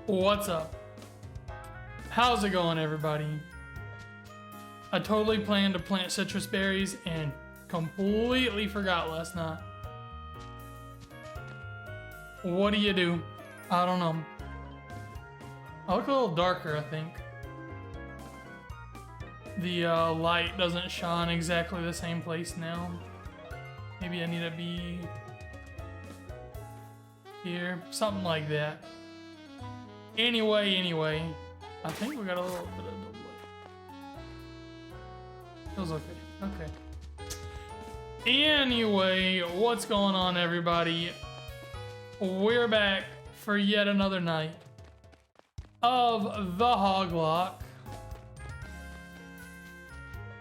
What's up? How's it going, everybody? I totally planned to plant citrus berries and completely forgot last night. What do you do? I don't know. I look a little darker, I think. The light doesn't shine exactly the same place now. Maybe I need to be here, something like that. Anyway, I think we got a little bit of delay. Feels okay. Anyway, what's going on, everybody? We're back for yet another night of the Hoglock.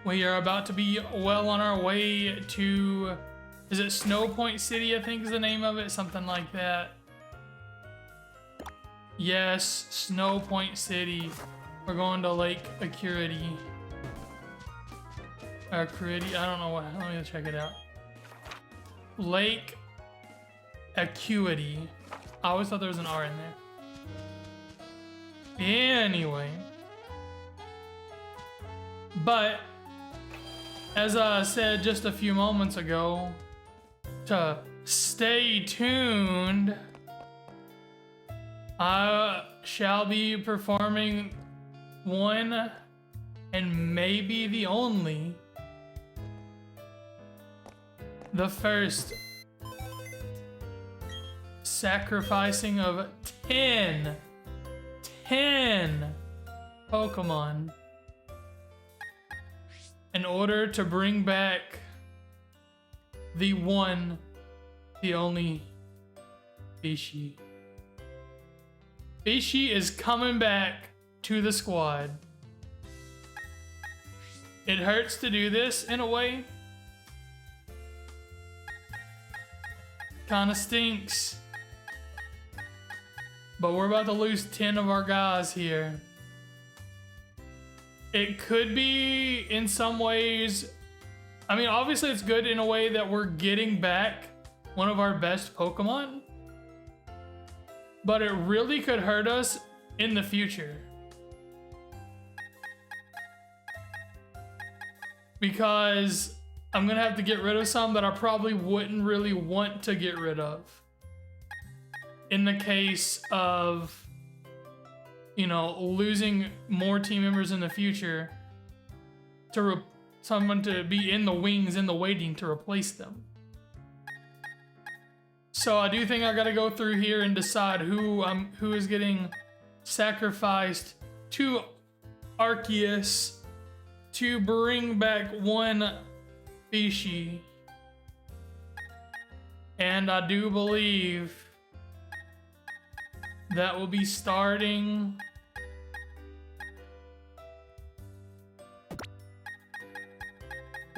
We are about to be well on our way to, is it Snow Point City, I think is the name of it, something like that. Yes, Snow Point City. We're going to Lake Acuity. Acuity, I don't know what, let me check it out. Lake Acuity. I always thought there was an R in there. Anyway. But, as I said just a few moments ago, to stay tuned, I shall be performing one and maybe the only, the first sacrificing of 10 Pokemon in order to bring back the one, the only Bishi. Bishi is coming back to the squad. It hurts to do this in a way. Kinda stinks. But we're about to lose 10 of our guys here. It could be in some ways, I mean, obviously it's good in a way that we're getting back one of our best Pokemon. But it really could hurt us in the future. Because I'm gonna have to get rid of some that I probably wouldn't really want to get rid of. In the case of, you know, losing more team members in the future to someone to be in the wings, in the waiting to replace them. So I do think I gotta go through here and decide who is getting sacrificed to Arceus to bring back one Bishi. And I do believe that will be starting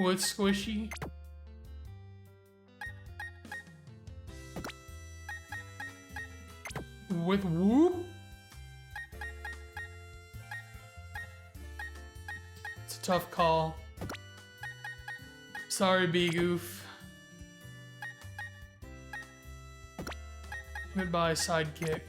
with Squishy. With Whoop. It's a tough call. Sorry, B-Goof. Goodbye, Sidekick.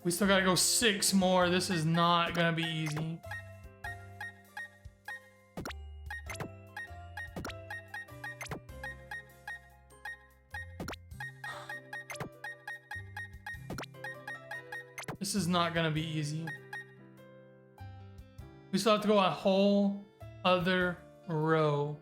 We still gotta go 6 more. This is not gonna be easy. This is not gonna be easy. We still have to go a whole other row.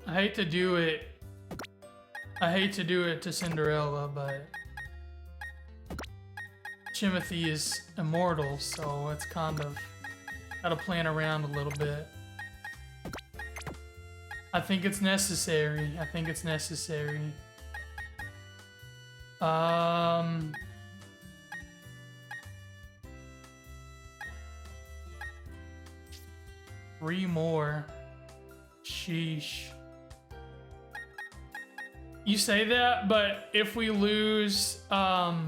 I hate to do it. I hate to do it to Cinderella, but Timothy is immortal, so it's kind of gotta plan around a little bit. I think it's necessary. Um. Three more. Sheesh. You say that, but if we lose, well,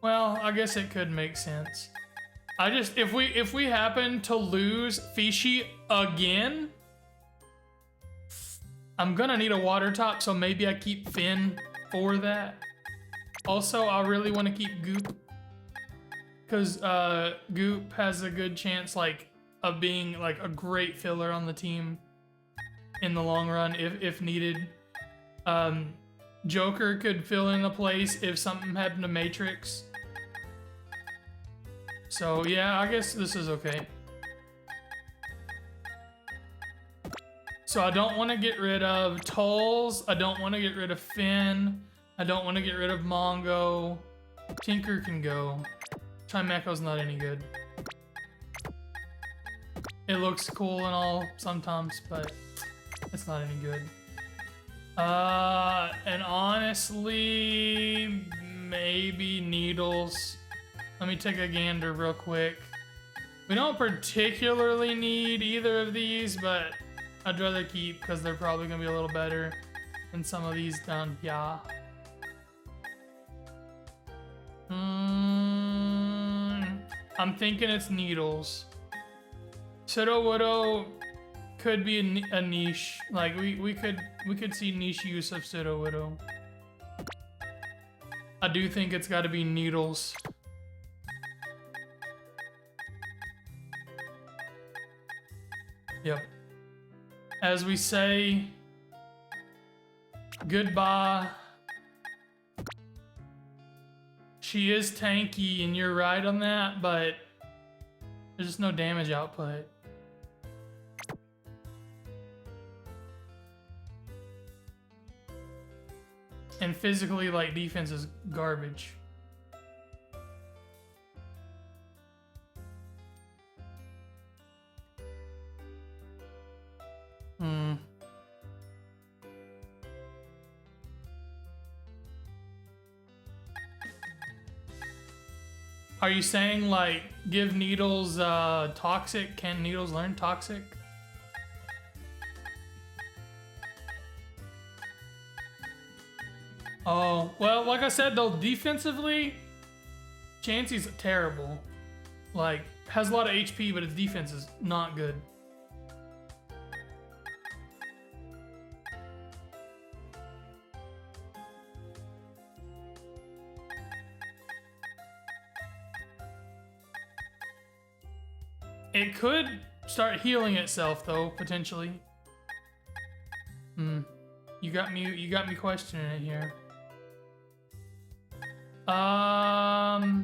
I guess it could make sense. If we happen to lose Fishy again, I'm gonna need a water top, so maybe I keep Finn for that. Also, I really want to keep Goop, because Goop has a good chance of being like a great filler on the team in the long run if needed. Joker could fill in the place if something happened to Matrix. So yeah, I guess this is okay. So I don't want to get rid of Tolls. I don't want to get rid of Finn. I don't want to get rid of Mongo. Tinker can go. Chimeco's not any good. It looks cool and all sometimes, but it's not any good. And honestly, maybe Needles. Let me take a gander real quick. We don't particularly need either of these, but I'd rather keep because they're probably gonna be a little better than some of these down here. I'm thinking it's Needles. Sudowoodo could be a niche. Like we could see niche use of Sudowoodo. I do think it's got to be Needles. Yep. As we say goodbye. She is tanky, and you're right on that, but there's just no damage output. And physically, like, defense is garbage. Are you saying, like, give Needles Toxic? Can Needles learn Toxic? Oh, well, like I said, though, defensively, Chansey's terrible. Like, has a lot of HP, but its defense is not good. It could start healing itself, though, potentially. You got me questioning it here. I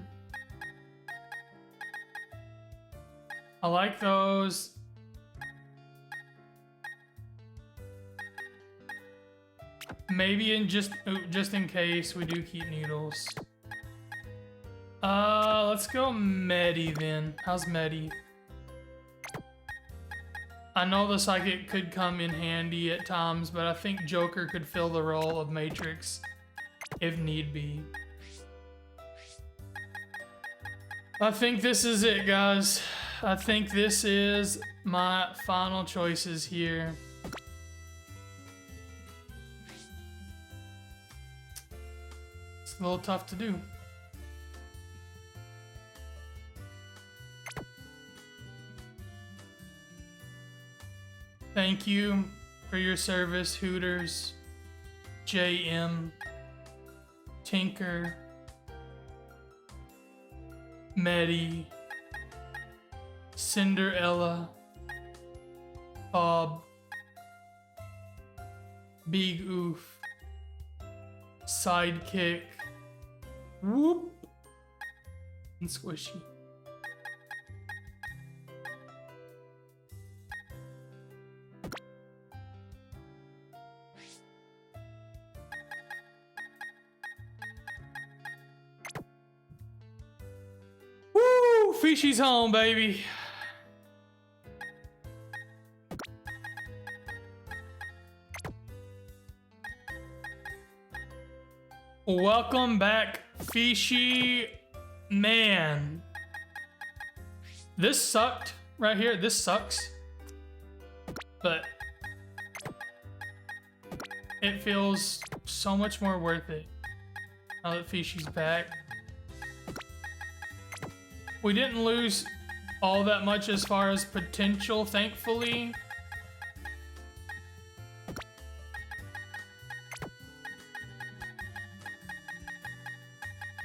like those. Maybe just in case we do keep Needles. Let's go Medi then. How's Medi? I know the Psychic could come in handy at times, but I think Joker could fill the role of Matrix if need be. I think this is it, guys. I think this is my final choices here. It's a little tough to do. Thank you for your service, Hooters, JM, Tinker, Medi, Cinderella, Bob, Big Oof, Sidekick, Whoop, and Squishy. Fishy's home, baby. Welcome back, Fishy. Man. This sucked right here. This sucks. But it feels so much more worth it now that Fishy's back. We didn't lose all that much as far as potential, thankfully.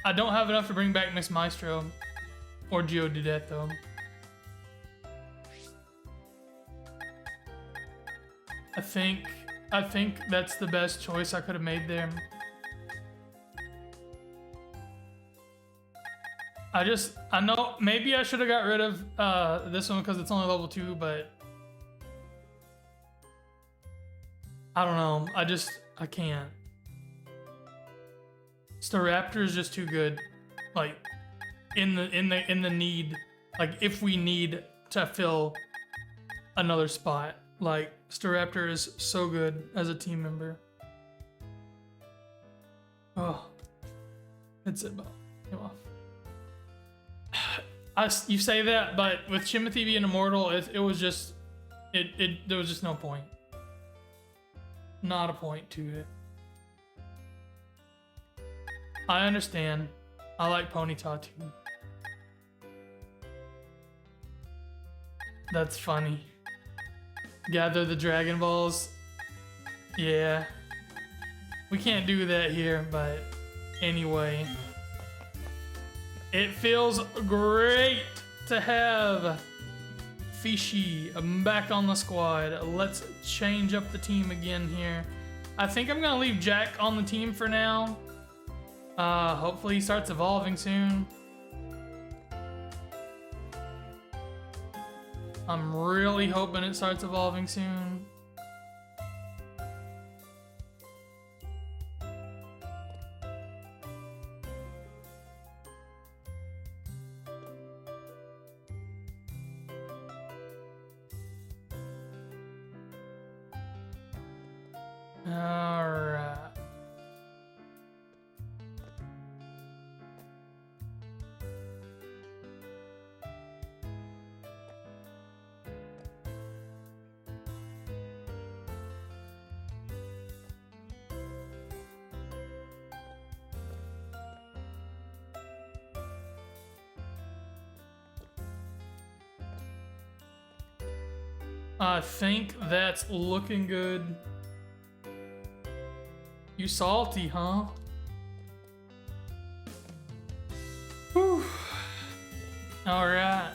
I don't have enough to bring back Miss Maestro or Geodudet though. I think that's the best choice I could have made there. I know maybe I should have got rid of this one because it's only level 2, but I don't know. I can't. Staraptor is just too good. Like in the need, like if we need to fill another spot, like Staraptor is so good as a team member. Oh, it's it, came off. You say that, but with Chimathy being immortal, it was just there was just no point. Not a point to it. I understand. I like Ponyta too. That's funny. Gather the Dragon Balls. Yeah. We can't do that here, but anyway. It feels great to have Fishy back on the squad. Let's change up the team again here. I think I'm gonna leave Jack on the team for now. Hopefully he starts evolving soon. I'm really hoping it starts evolving soon. Alright. I think that's looking good. You salty, huh? Whew. All right.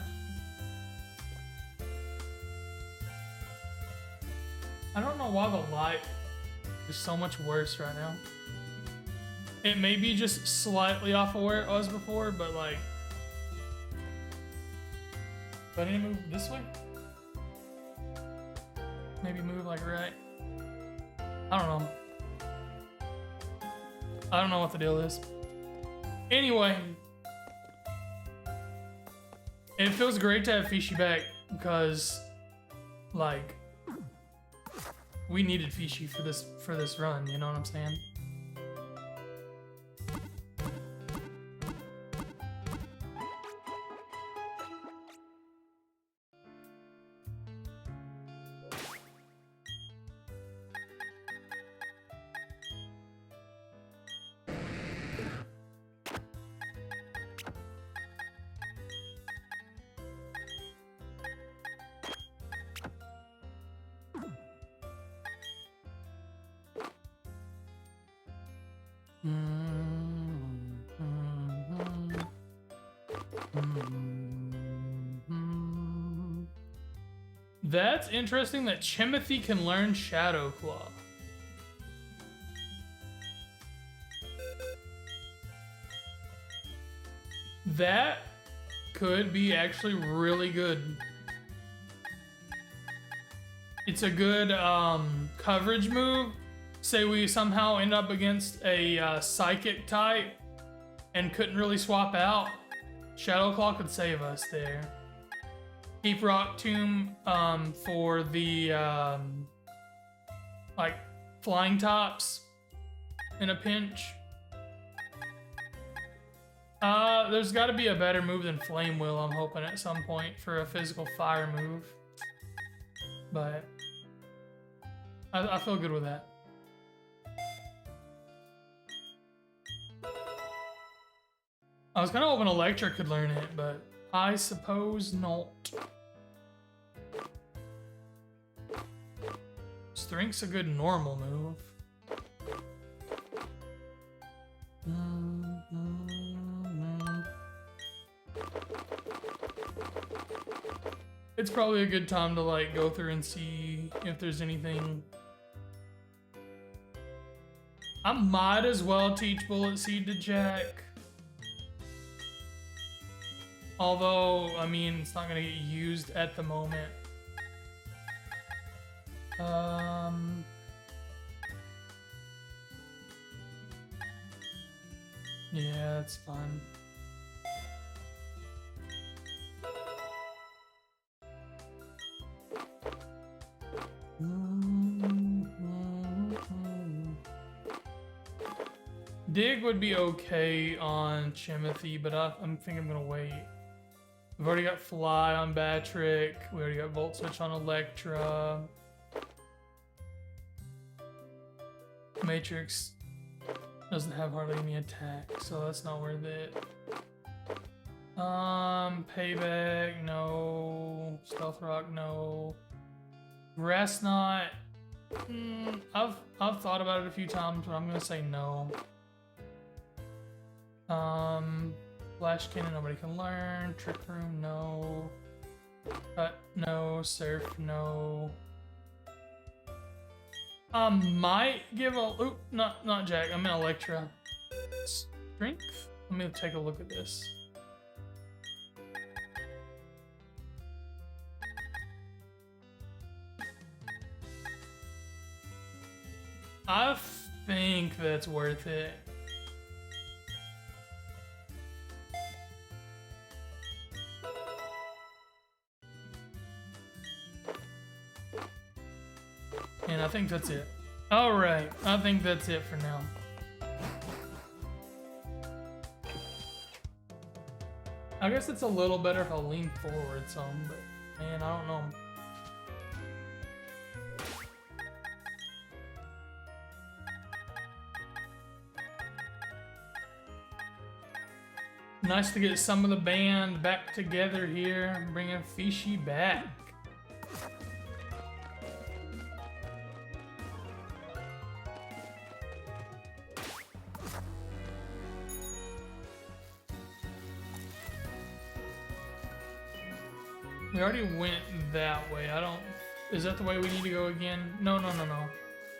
I don't know why the light is so much worse right now. It may be just slightly off of where it was before, but like... Do I need to move this way? Maybe move like right. I don't know. I don't know what the deal is. Anyway. It feels great to have Fishy back because like we needed Fishy for this run, you know what I'm saying? That's interesting that Chimathy can learn Shadow Claw. That could be actually really good. It's a good coverage move. Say we somehow end up against a Psychic type and couldn't really swap out. Shadow Claw could save us there. Keep Rock Tomb for the like flying tops in a pinch. There's got to be a better move than Flame Wheel, I'm hoping, at some point for a physical fire move. But I feel good with that. I was kind of hoping Electric could learn it, but I suppose not. Strength's a good normal move. It's probably a good time to like go through and see if there's anything. I might as well teach Bullet Seed to Jack. Although, I mean, it's not gonna get used at the moment. Yeah, it's fun. Dig would be okay on Chimothy, but I think I'm gonna wait. We've already got Fly on Batrick. We already got Volt Switch on Electra. Matrix doesn't have hardly any attack, so that's not worth it. Payback, no. Stealth Rock, no. Grass Knot. I've thought about it a few times, but I'm gonna say no. Flash Cannon, nobody can learn. Trick Room, no. Cut, no. Surf, no. Might give a oop, not Jack. I meant Electra. Strength. Let me take a look at this. I think that's worth it. And I think that's it. Alright, I think that's it for now. I guess it's a little better if I lean forward some, but man, I don't know. Nice to get some of the band back together here, bringing Fishy back. We already went that way. I don't... Is that the way we need to go again? No.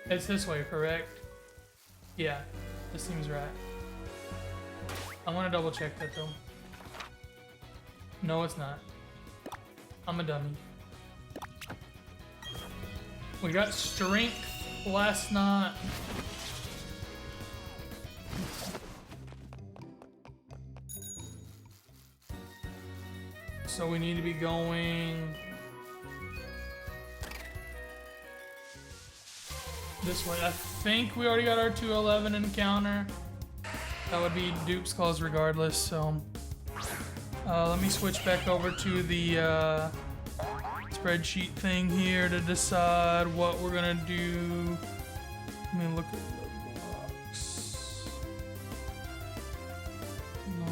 It's this way, correct? Yeah, this seems right. I want to double check that though. No, it's not. I'm a dummy. We got Strength last night. So we need to be going this way. I think we already got our 211 encounter. That would be Dupe's Claws regardless, so let me switch back over to the spreadsheet thing here to decide what we're gonna do. Let me look at the box. No.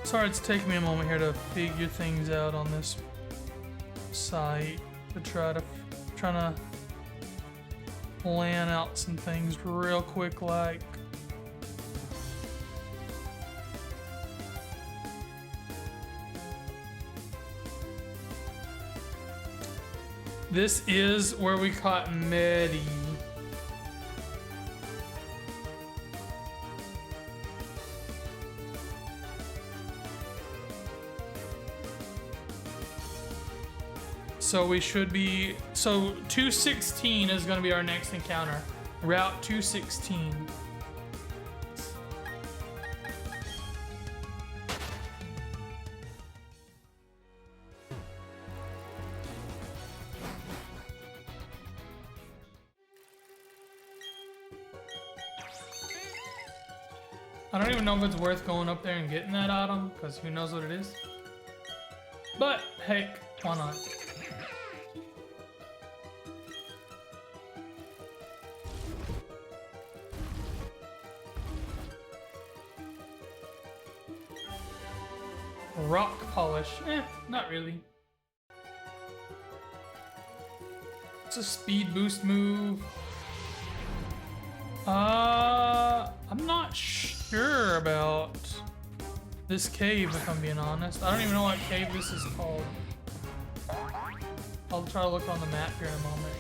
Sorry, it's taking me a moment here to figure things out on this site to try to plan out some things real quick like. This is where we caught Medi. So we should be, so 216 is gonna be our next encounter. Route 216. I don't even know if it's worth going up there and getting that item, because who knows what it is. But, heck, why not? Rock polish. Not really. It's a speed boost move. I'm not sure about this cave, if I'm being honest. I don't even know what cave this is called. I'll try to look on the map here in a moment.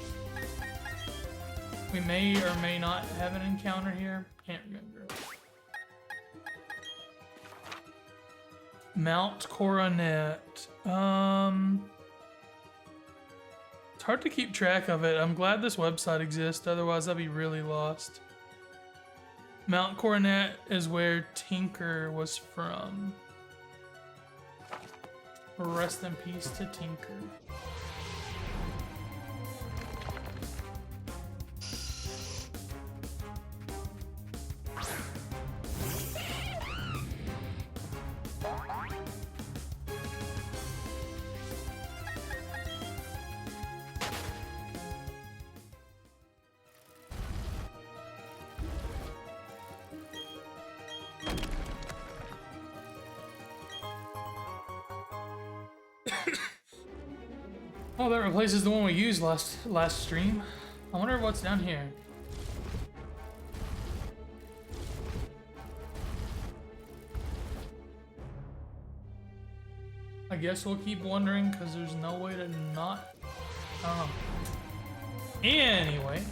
We may or may not have an encounter here. Can't remember. Mount Coronet. It's hard to keep track of it. I'm glad this website exists, otherwise I'd be really lost. Mount Coronet is where Tinker was from. Rest in peace to Tinker. Oh, that replaces the one we used last stream. I wonder what's down here. I guess we'll keep wondering because there's no way to not. I don't know. Anyway.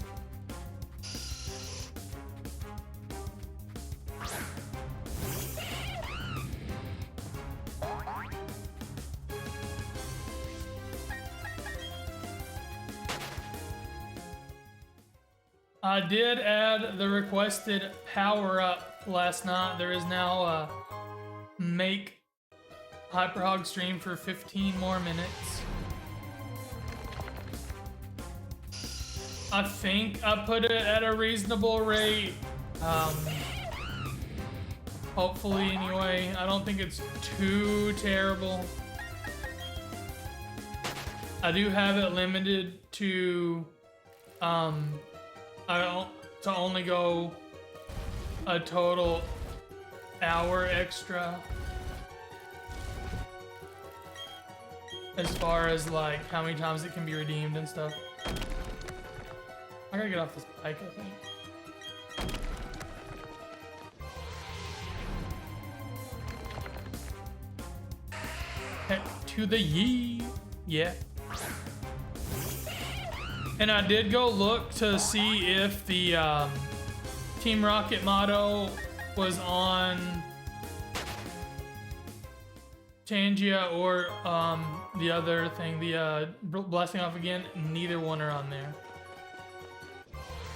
I did add the requested power up last night. There is now a make Hyperhog stream for 15 more minutes. I think I put it at a reasonable rate. Hopefully anyway. I don't think it's too terrible. I do have it limited to to only go a total hour extra as far as like how many times it can be redeemed and stuff. I gotta get off this bike, I think. Heck to the yee. Yeah. And I did go look to see if the Team Rocket motto was on Tangia or the other thing, the Blessing Off Again. Neither one are on there.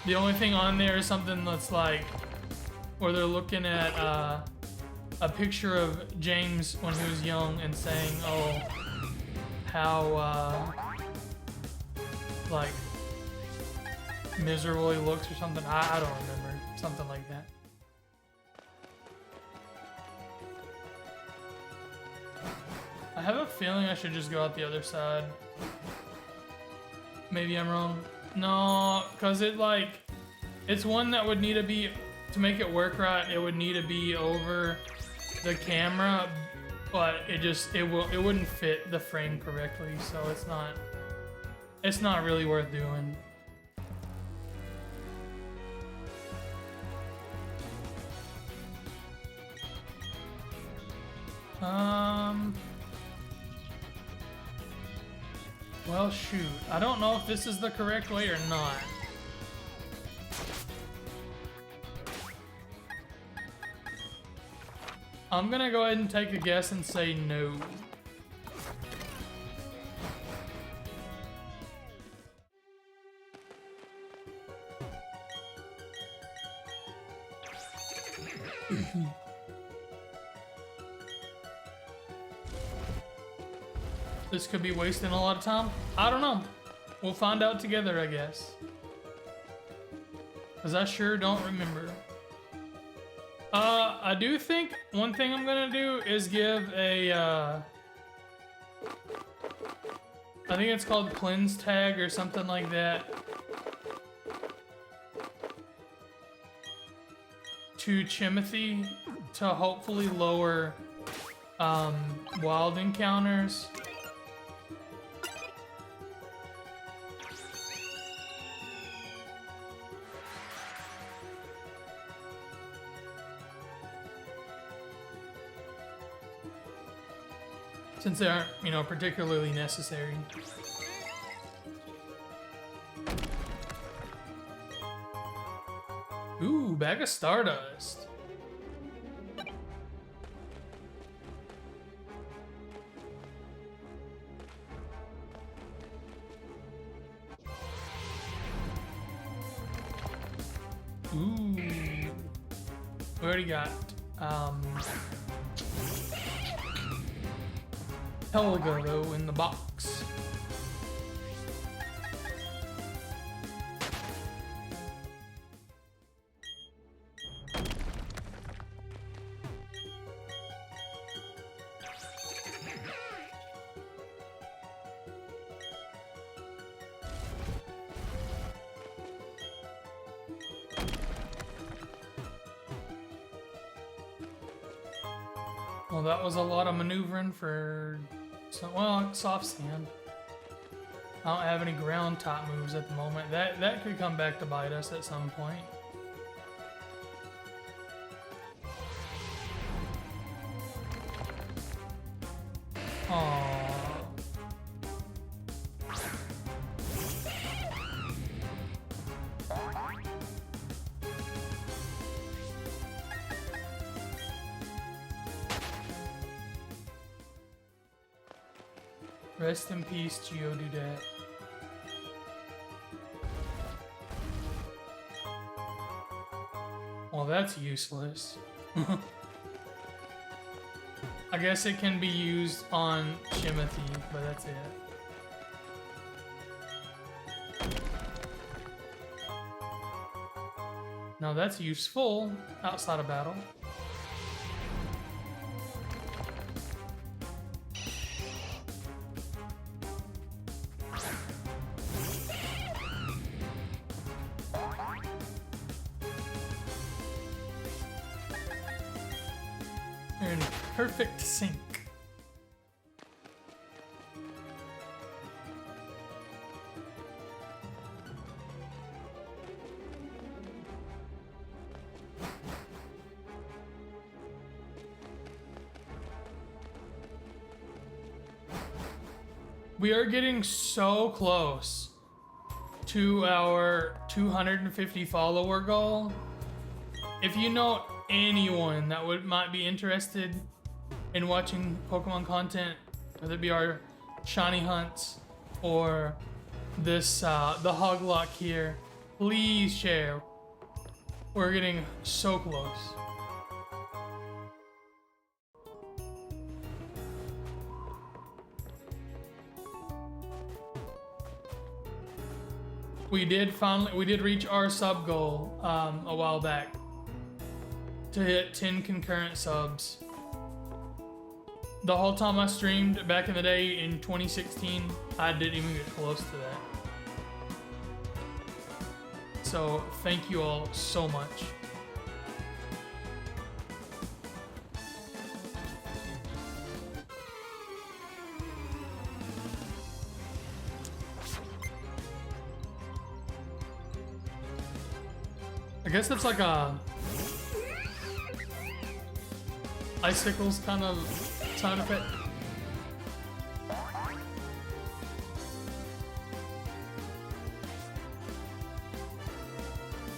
The only thing on there is something that's like, where they're looking at a picture of James when he was young and saying, oh, how like miserable he looks or something. I don't remember. Something like that. I have a feeling I should just go out the other side. Maybe I'm wrong. No, because it's one that would need to be, to make it work right, it would need to be over the camera, but it wouldn't fit the frame correctly, so it's not really worth doing. Well, shoot. I don't know if this is the correct way or not. I'm gonna go ahead and take a guess and say no. This could be wasting a lot of time. I don't know. We'll find out together, I guess. Because I sure don't remember. I do think one thing I'm gonna do is give a, I think it's called cleanse tag or something like that, to Chimothy to hopefully lower wild encounters. Since they aren't, you know, particularly necessary. Ooh, bag of Stardust. Ooh. We already got, Helga, though, in the box. Well, that was a lot of maneuvering for... So, well, soft sand. I don't have any ground type moves at the moment. That could come back to bite us at some point. Aww. Rest in peace, Geodude. Well, that's useless. I guess it can be used on Chimothy, but that's it. Now that's useful outside of battle. They're in perfect sync. We are getting so close to our 250 follower goal. If you know anyone that might be interested in watching Pokemon content, whether it be our shiny hunts or this the Hoglock here, please share. We're getting so close. We did reach our sub goal a while back to hit 10 concurrent subs. The whole time I streamed back in the day in 2016, I didn't even get close to that. So thank you all so much. I guess it's like a icicles kind of sound effect.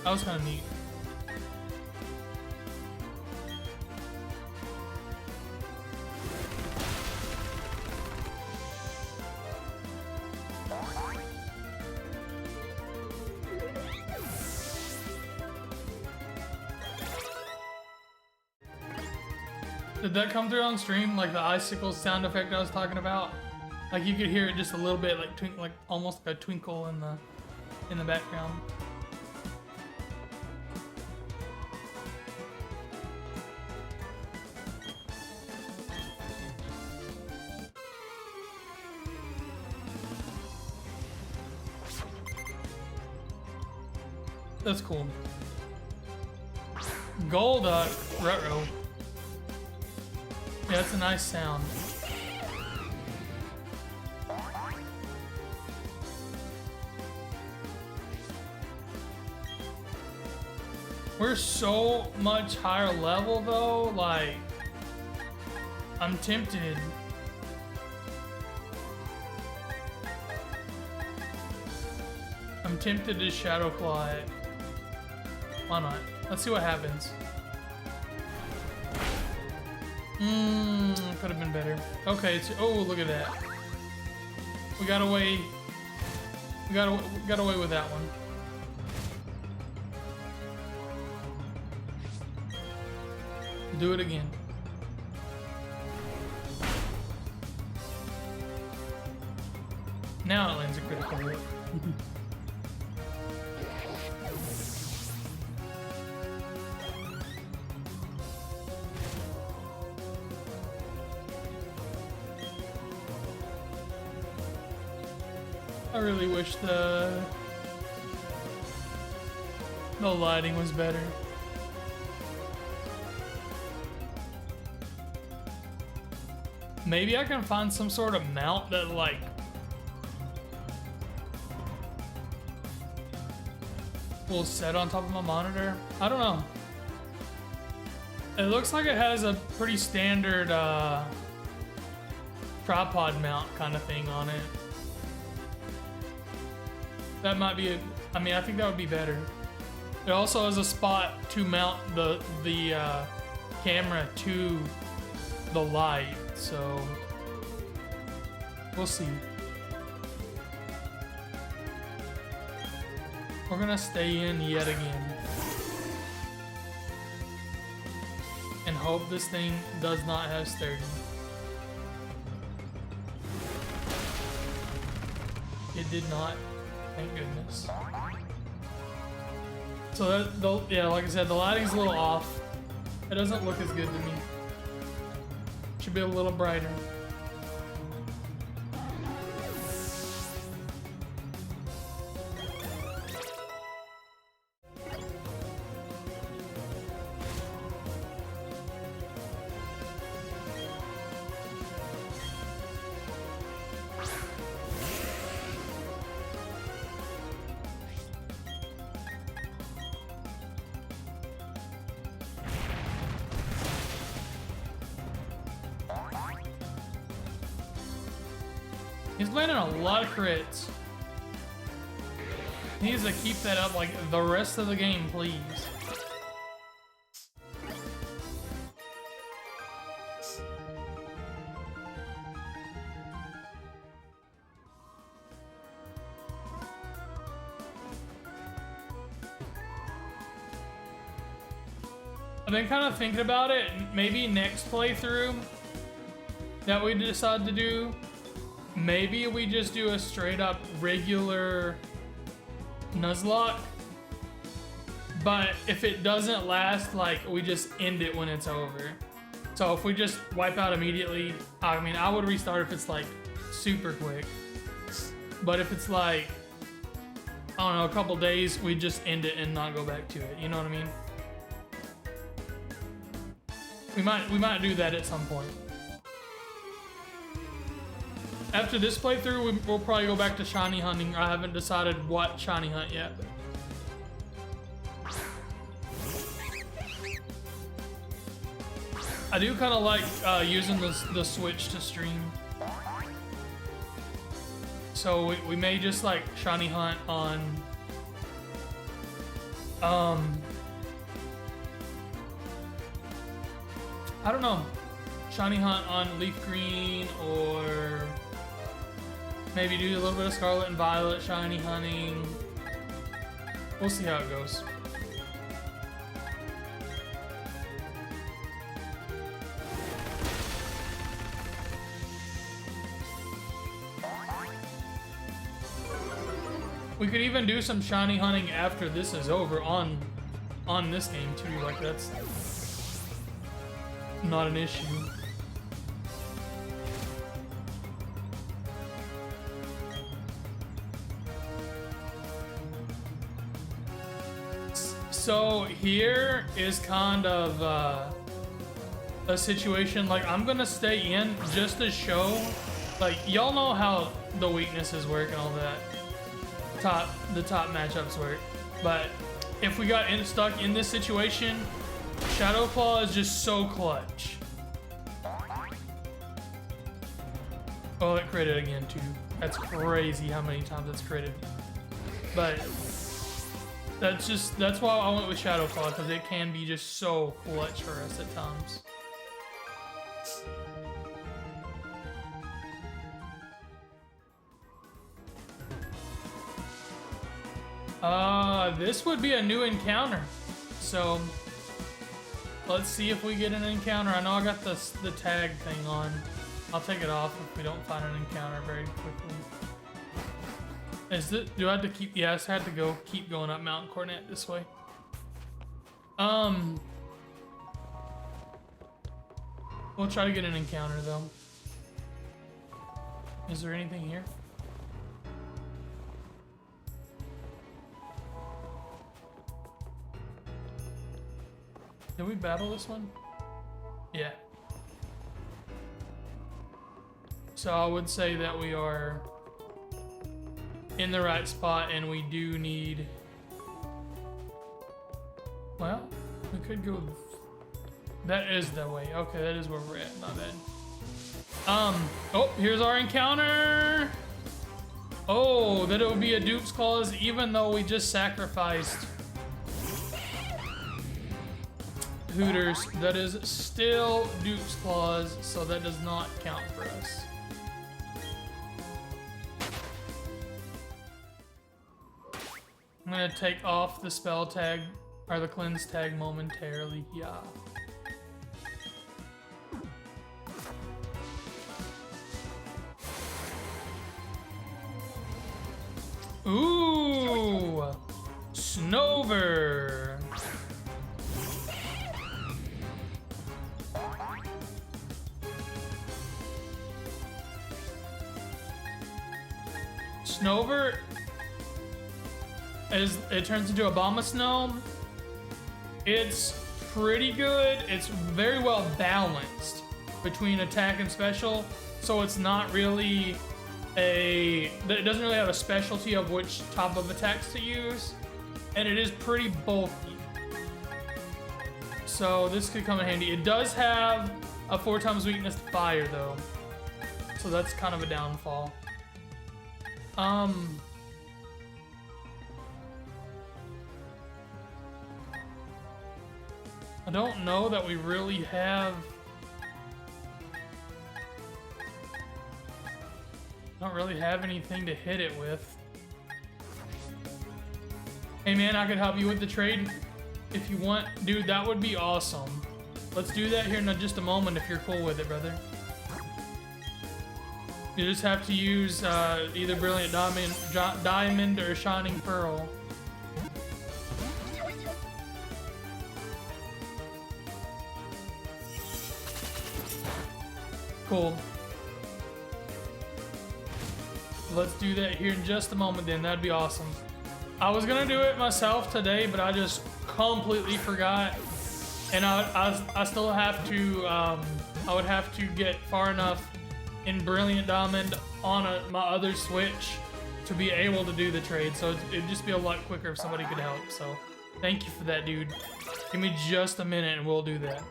That was kind of neat. Did that come through on stream? Like the icicle sound effect I was talking about? Like you could hear it just a little bit, like like almost like a twinkle in the background. That's cool. Gold retro. Yeah, that's a nice sound. We're so much higher level though, like I'm tempted. I'm tempted to Shadow Claw it. Why not? Let's see what happens. Could have been better. Okay, oh, look at that. We got away. We got away with that one. Do it again. Now it lands a critical hit. I really wish the lighting was better. Maybe I can find some sort of mount that like will set on top of my monitor. I don't know. It looks like it has a pretty standard tripod mount kind of thing on it. That might be I mean, I think that would be better. It also has a spot to mount the camera to the light, so we'll see. We're gonna stay in yet again and hope this thing does not have sturdy. It did not. Thank goodness. So that, yeah, like I said, the lighting's a little off. It doesn't look as good to me. Should be a little brighter. He's landing a lot of crits. He needs to keep that up like the rest of the game, please. I've been kind of thinking about it. Maybe next playthrough that we decide to do, maybe we just do a straight up regular Nuzlocke, but if it doesn't last, like, we just end it when it's over. So if we just wipe out immediately, I mean, I would restart if it's like super quick, but if it's like, I don't know, a couple days, we just end it and not go back to it. You know what I mean? We might do that at some point. After this playthrough, we'll probably go back to shiny hunting. I haven't decided what shiny hunt yet. I do kind of like using the Switch to stream. So we may just like shiny hunt on I don't know, shiny hunt on Leaf Green, or maybe do a little bit of Scarlet and Violet shiny hunting. We'll see how it goes. We could even do some shiny hunting after this is over on this game too. Like that's not an issue. So here is kind of a situation, like I'm gonna stay in just to show, like y'all know how the weaknesses work and all that, the top matchups work, but if we got stuck in this situation, Shadow Claw is just so clutch. Oh, it critted again too. That's crazy how many times it's critted. But that's why I went with Shadow Claw, because it can be just so clutch for us at times. This would be a new encounter. So let's see if we get an encounter. I know I got the tag thing on. I'll take it off if we don't find an encounter very quickly. Do I have to keep, yes, I had to keep going up Mount Cornet this way. We'll try to get an encounter though. Is there anything here? Did we battle this one? Yeah. So I would say that we are in the right spot, and we do need, well, we could go, that is the way. Okay, that is where we're at, not bad. Oh, here's our encounter. Oh, that it would be a Dupe's Claws even though we just sacrificed Hooters. That is still Dupe's Claws, so that does not count for us. I'm gonna take off the spell tag, or the cleanse tag momentarily, yeah. Ooh! Snover! Snover, as it turns into Abomasnow, it's pretty good. It's very well balanced between attack and special, so it's not really it doesn't really have a specialty of which type of attacks to use, and it is pretty bulky. So this could come in handy. It does have a 4x weakness to fire though, so that's kind of a downfall. I don't know that we really have. Don't really have anything to hit it with. Hey man, I could help you with the trade if you want. Dude, that would be awesome. Let's do that here in just a moment if you're cool with it, brother. You just have to use either Brilliant Diamond or Shining Pearl. Cool. Let's do that here in just a moment then. That'd be awesome. I was gonna do it myself today, but I just completely forgot. And I still have to, I would have to get far enough in Brilliant Diamond on my other Switch to be able to do the trade. So it'd just be a lot quicker if somebody could help. So thank you for that, dude. Give me just a minute and we'll do that.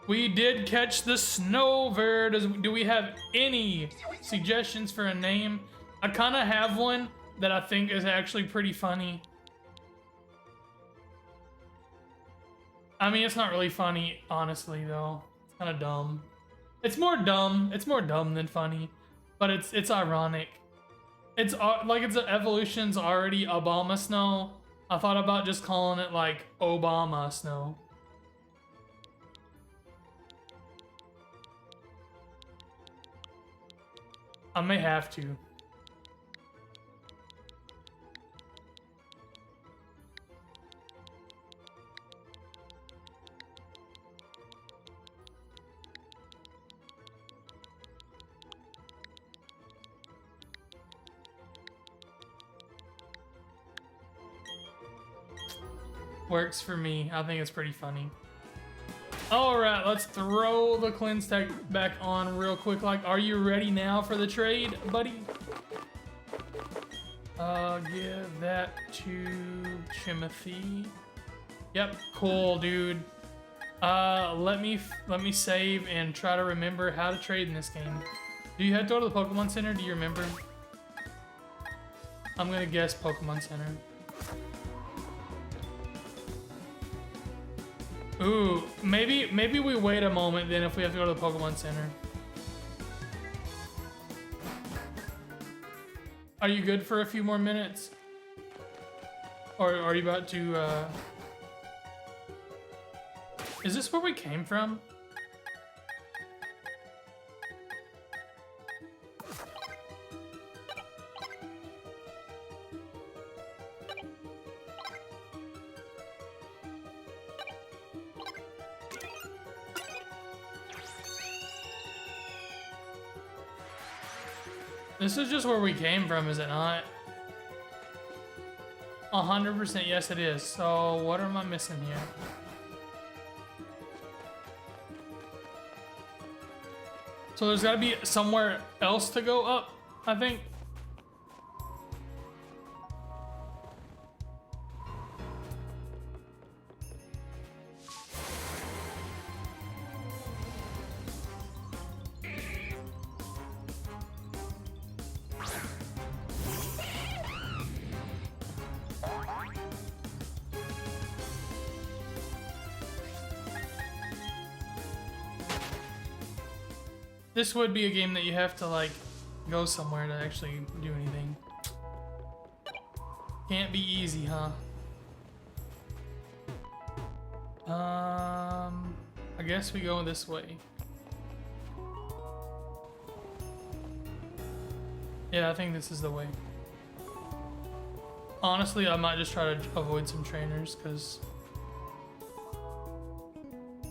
We did catch the Snover. Do we have any suggestions for a name? I kind of have one that I think is actually pretty funny. I mean, it's not really funny, honestly, though. It's kind of dumb. It's more dumb. It's more dumb than funny, but it's ironic. It's like its evolution's already Obama Snow. I thought about just calling it like Obama Snow. I may have to. Works for me. I think it's pretty funny. All right, let's throw the cleanse tech back on real quick. Like, are you ready now for the trade, buddy? Give that to Timothy. Yep, cool, dude. Let me save and try to remember how to trade in this game. Do you have to go to the Pokemon Center? Do you remember? I'm gonna guess Pokemon Center. Ooh, maybe we wait a moment then if we have to go to the Pokemon Center. Are you good for a few more minutes? Or are you about to, Is this where we came from? This is just where we came from, is it not? 100% yes it is. So what am I missing here? So there's gotta be somewhere else to go up, I think. This would be a game that you have to like go somewhere to actually do anything. Can't be easy, huh? I guess we go this way. Yeah, I think this is the way. Honestly, I might just try to avoid some trainers because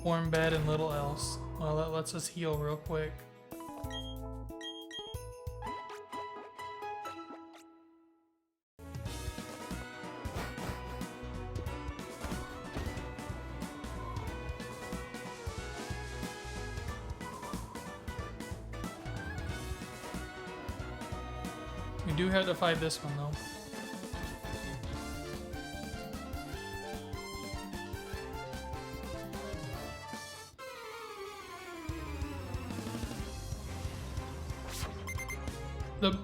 warm bed and little else. Well, that lets us heal real quick. We do have to fight this one though.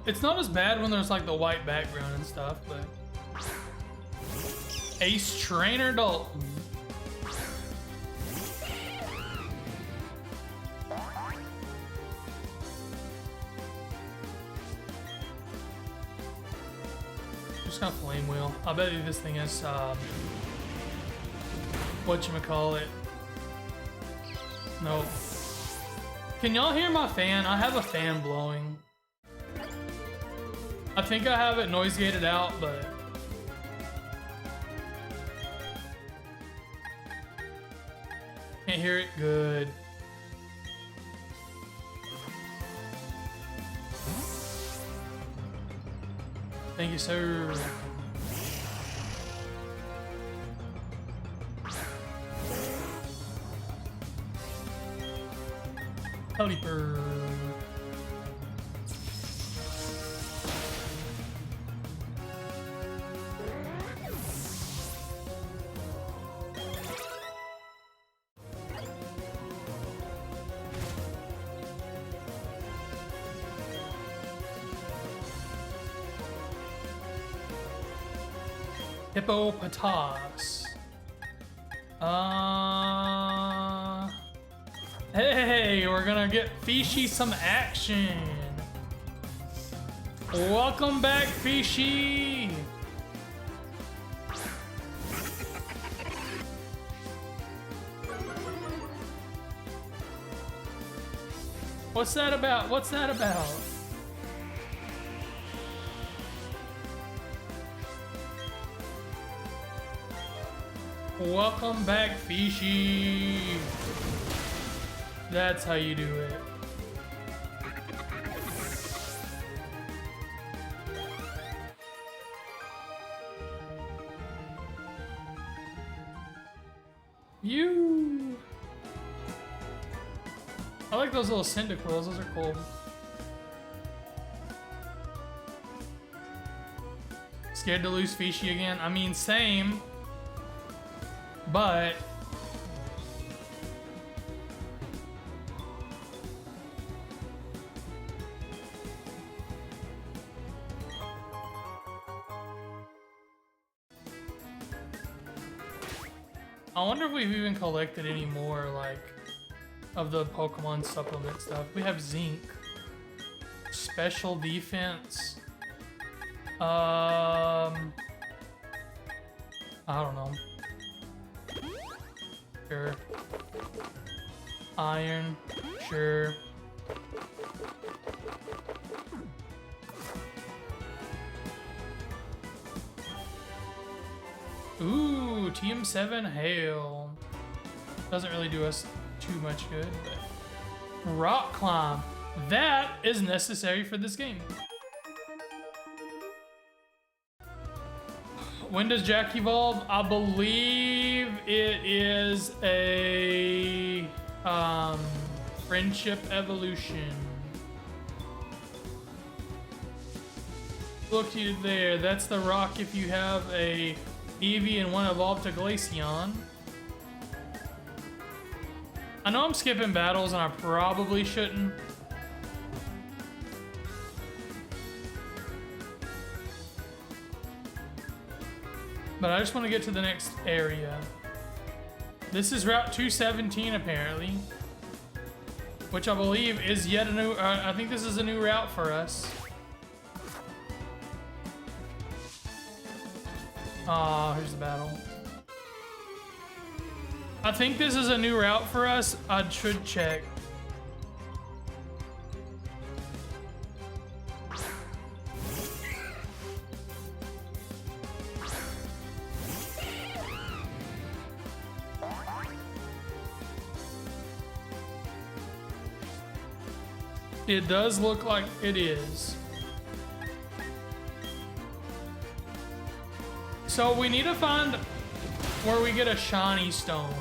It's not as bad when there's like the white background and stuff, but Ace Trainer Dalton. Just got Flame Wheel. I bet you this thing is whatchamacallit. Nope. Can y'all hear my fan? I have a fan blowing. I think I have it noise gated out, but can't hear it. Good. Thank you, sir. Howdy, bird. Hippopotas. Hey, we're gonna get Fishy some action. Welcome back, Fishy. What's that about? What's that about? Welcome back, Fishy. That's how you do it. You. I like those little Cyndaquils. Those are cool. Scared to lose Fishy again? I mean, same. But I wonder if we've even collected any more, like, of the Pokemon supplement stuff. We have Zinc. Special defense. I don't know. Sure. Iron. Sure. Ooh, TM7 Hail. Doesn't really do us too much good, but... Rock Climb. That is necessary for this game. When does Jack evolve? I believe it is a friendship evolution. Looky there, that's the rock if you have a Eevee and one evolved to Glaceon. I know I'm skipping battles and I probably shouldn't. But I just want to get to the next area. This is Route 217 apparently. Which I believe is yet a new, I think this is a new route for us. Ah, here's the battle. I think this is a new route for us. I should check. It does look like it is. So we need to find where we get a shiny stone.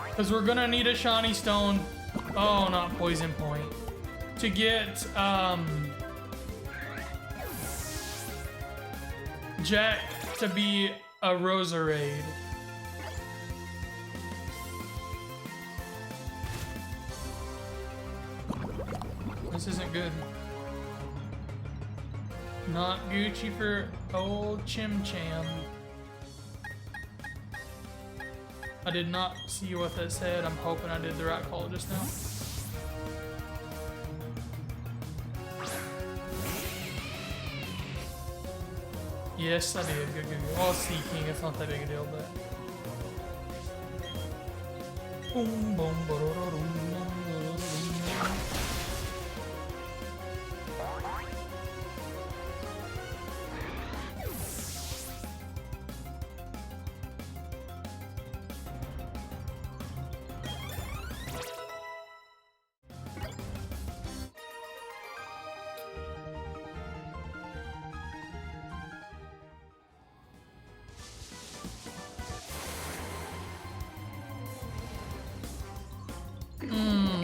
Because we're gonna need a shiny stone. Oh, not Poison Point. To get Jack to be a Roserade. This isn't good. Not Gucci for old Chim Cham. I did not see what that said. I'm hoping I did the right call just now. Yes, I did. Good, good, good. Well, Seeking, it's not that big a deal, but... Boom, boom, ba-da-da-dum.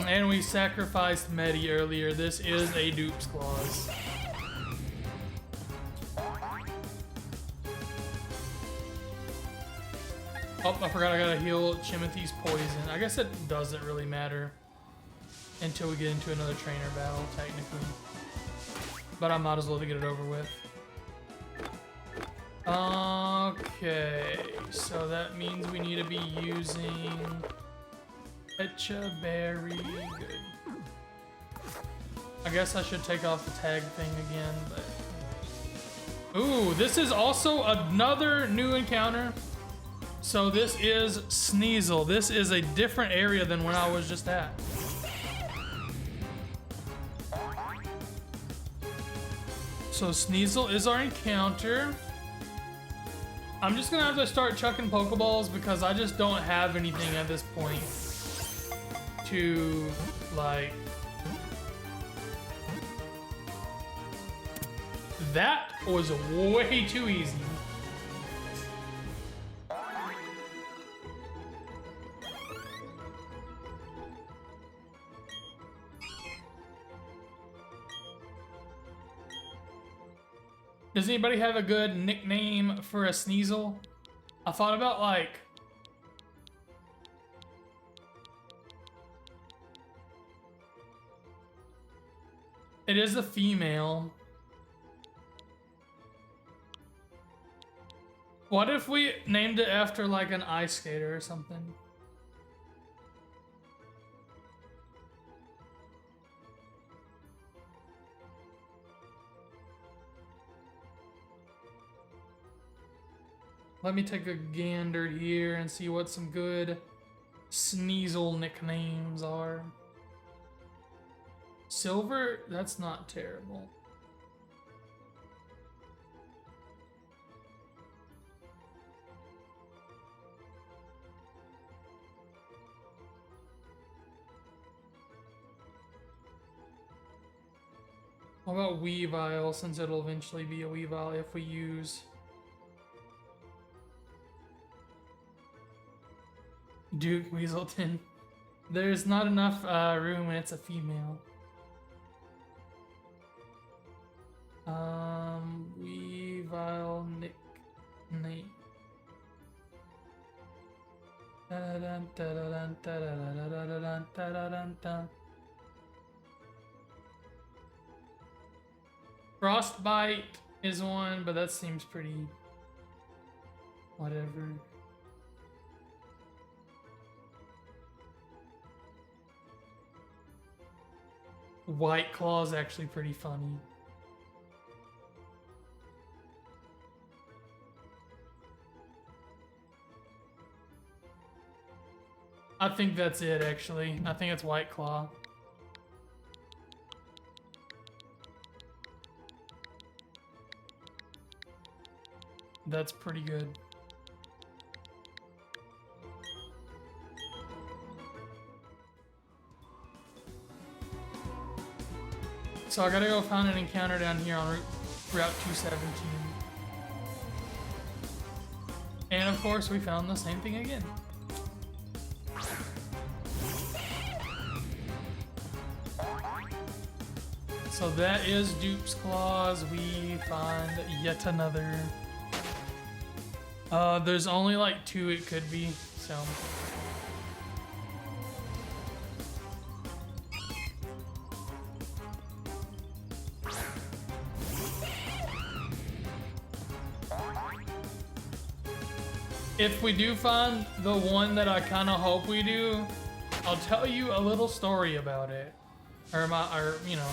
And we sacrificed Medi earlier. This is a Dupe's Claws. Oh, I forgot I gotta heal Chimothy's poison. I guess it doesn't really matter until we get into another trainer battle, technically. But I might as well to get it over with. Okay, so that means we need to be using Etcha Berry. Good. I guess I should take off the tag thing again, but... Ooh, this is also another new encounter. So this is Sneasel. This is a different area than where I was just at. So Sneasel is our encounter. I'm just gonna have to start chucking Pokeballs because I just don't have anything at this point to, like... That was way too easy. Does anybody have a good nickname for a Sneasel? I thought about like... It is a female. What if we named it after like an ice skater or something? Let me take a gander here and see what some good Sneasel nicknames are. Silver, that's not terrible. What about Weavile, since it'll eventually be a Weavile if we use Duke Weaselton. There's not enough room and it's a female. Weavile nickname. Frostbite is one, but that seems pretty whatever. White Claw is actually pretty funny. I think that's it, actually. I think it's White Claw. That's pretty good. So I gotta go find an encounter down here on Route 217. And of course, we found the same thing again. So that is Dupe's Claws. We find yet another. There's only like 2 it could be, so. If we do find the one that I kind of hope we do, I'll tell you a little story about it. Or you know.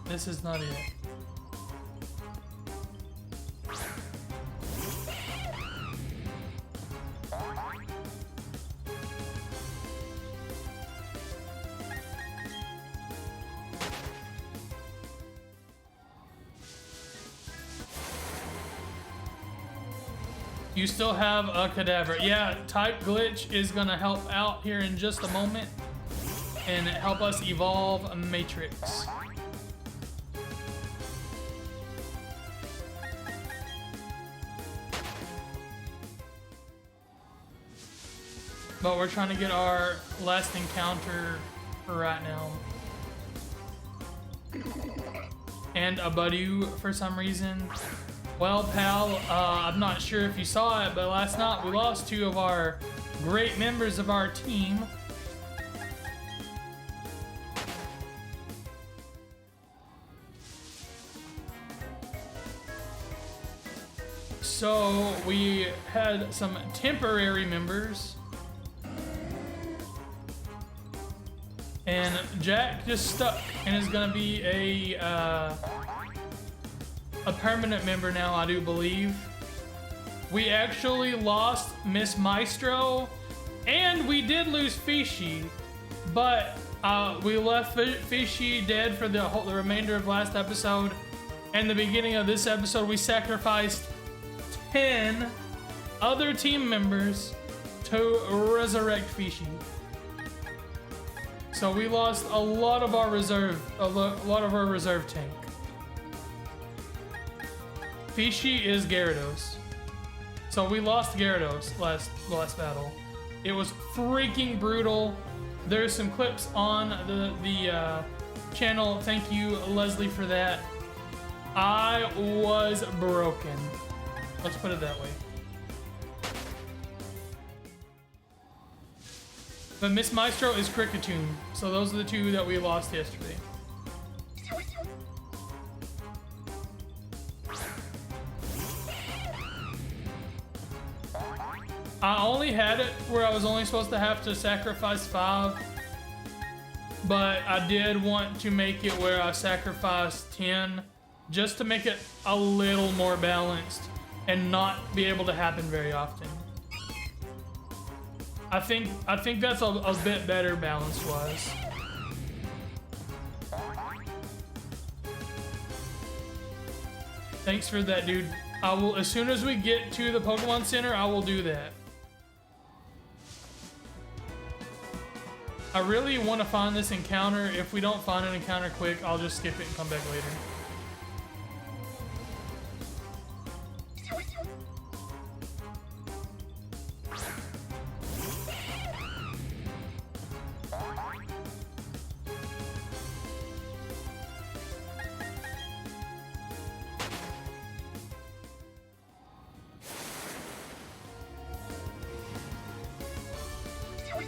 This is not it. You still have a cadaver. Yeah, type glitch is gonna help out here in just a moment and help us evolve a matrix. But we're trying to get our last encounter for right now. And a Buddy for some reason. Well, pal, I'm not sure if you saw it, but last night we lost 2 of our great members of our team. So we had some temporary members. And Jack just stuck and is gonna be a permanent member now, I do believe. We actually lost Miss Maestro, and we did lose Fishy, but we left Fishy dead for the remainder of last episode. And the beginning of this episode, we sacrificed 10 other team members to resurrect Fishy. So we lost a lot of our reserve, tank. Fishy is Gyarados. So we lost Gyarados last battle. It was freaking brutal. There's some clips on the channel. Thank you, Leslie, for that. I was broken. Let's put it that way. But Miss Maestro is Cricketoon. So those are the two that we lost yesterday. I only had it where I was only supposed to have to sacrifice 5. But I did want to make it where I sacrificed 10 just to make it a little more balanced and not be able to happen very often. I think that's a bit better balance-wise. Thanks for that, dude. I will, as soon as we get to the Pokemon Center, I will do that. I really want to find this encounter. If we don't find an encounter quick, I'll just skip it and come back later.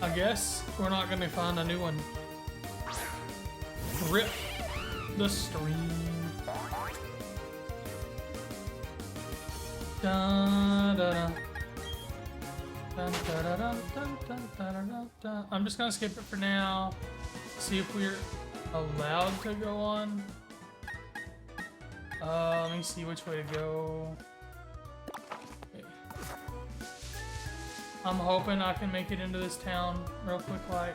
I guess we're not gonna find a new one. Rip the stream. Da, da, da. Dun, da, da, dun, dun, dun, da, da, da, da. I'm just gonna skip it for now. See if we're allowed to go on. Let me see which way to go. I'm hoping I can make it into this town real quick like.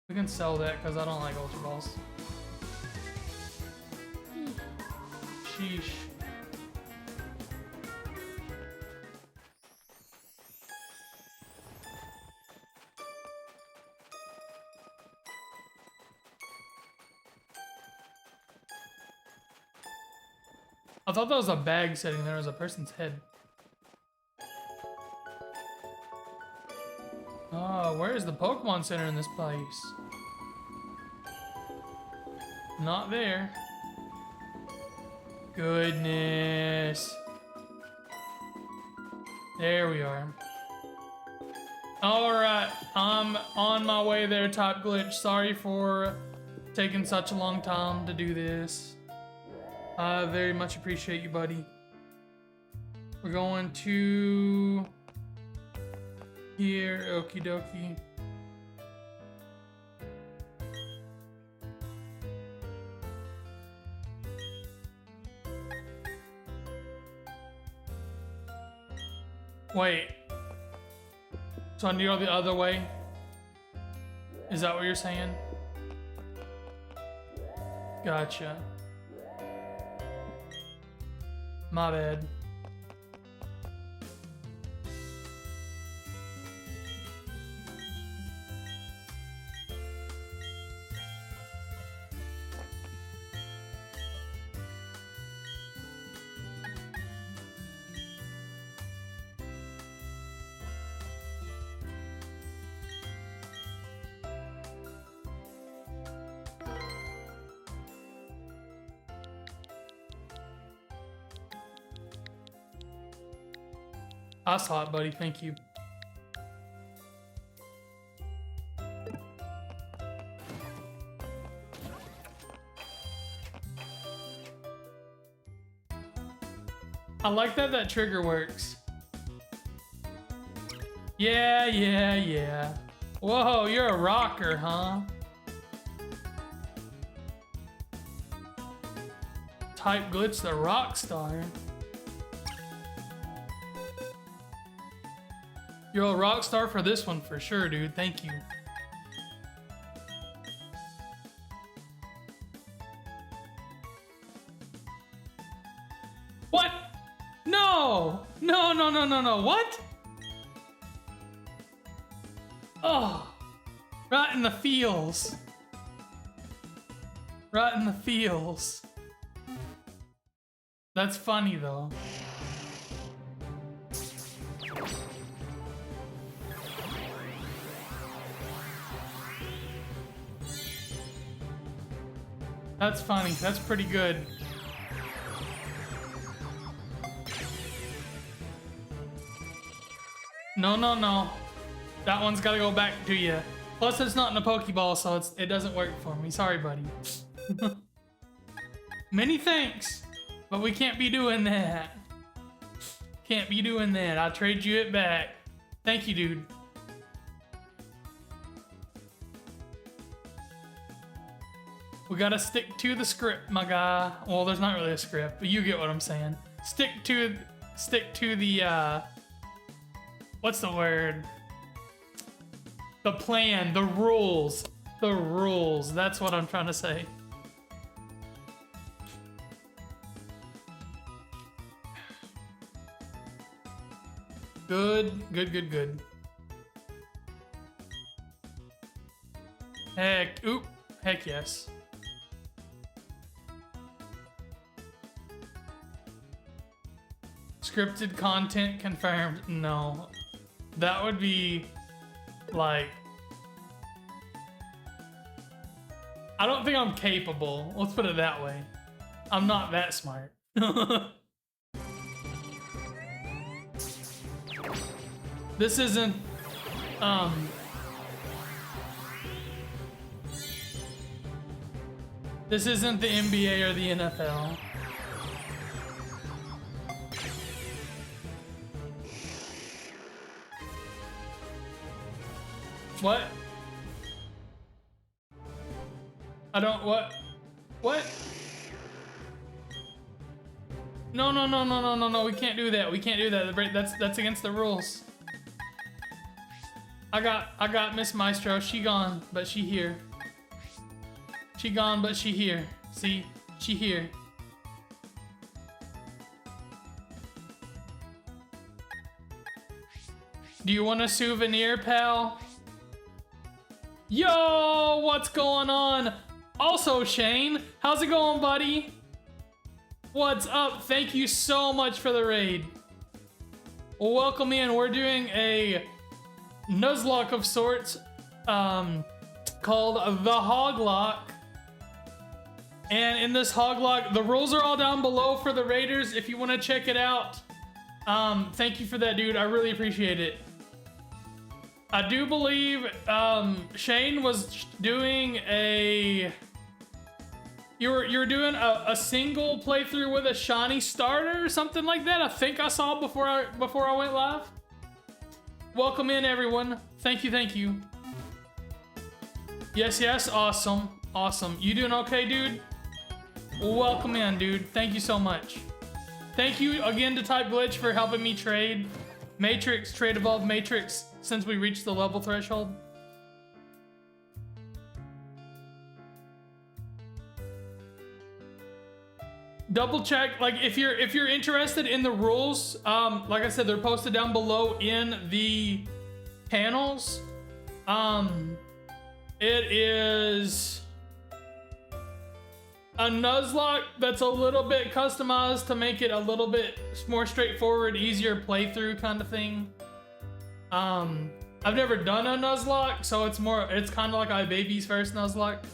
We can sell that because I don't like Ultra Balls. Sheesh. I thought that was a bag sitting there as a person's head. Oh, where's the Pokemon Center in this place? Not there. Goodness. There we are. Alright, I'm on my way there, Type Glitch. Sorry for taking such a long time to do this. I very much appreciate you, buddy. We're going to here, okie dokie. Wait. So I need to go the other way? Is that what you're saying? Gotcha. My bad. I saw it, buddy. Thank you. I like that that trigger works. Yeah, yeah, yeah. Whoa, you're a rocker, huh? Type Glitch the rock star. You're a rock star for this one for sure, dude. Thank you. What? No! No, no, no, no, no. What? Oh. Right in the feels. Right in the feels. That's funny, though. That's funny. That's pretty good. No, no, no. That one's gotta go back to you. Plus, it's not in a Pokeball, so it doesn't work for me. Sorry, buddy. Many thanks, but we can't be doing that. Can't be doing that. I'll trade you it back. Thank you, dude. We gotta stick to the script, my guy. Well, there's not really a script, but you get what I'm saying. Stick to the what's the word? The plan, the rules. The rules. That's what I'm trying to say. Good, good, good, good. Heck yes. Scripted content confirmed. No. That would be like, I don't think I'm capable. Let's put it that way. I'm not that smart. This isn't this isn't the NBA or the NFL. What? I don't, what? No, we can't do that. We can't do that. That's against the rules. I got Miss Maestro. She gone, but she here. She gone, but she here. See? She here. Do you want a souvenir, pal? Yo, what's going on? Also, Shane, how's it going, buddy? What's up? Thank you so much for the raid. Welcome in. We're doing a Nuzlocke of sorts, called the Hoglock. And in this Hoglock, the rules are all down below for the raiders if you want to check it out. Thank you for that, dude. I really appreciate it. I do believe Shane was doing a... You were doing a single playthrough with a shiny starter or something like that. I think I saw before I went live. Welcome in, everyone. Thank you, thank you. Yes, awesome. You doing okay, dude? Welcome in, dude. Thank you so much. Thank you again to Type Glitch for helping me trade Matrix, Trade Evolved Matrix, since we reached the level threshold. Double check, like if you're interested in the rules, like I said, they're posted down below in the panels. It is a Nuzlocke that's a little bit customized to make it a little bit more straightforward, easier playthrough kind of thing. I've never done a Nuzlocke, so it's kind of like iBaby's first Nuzlocke.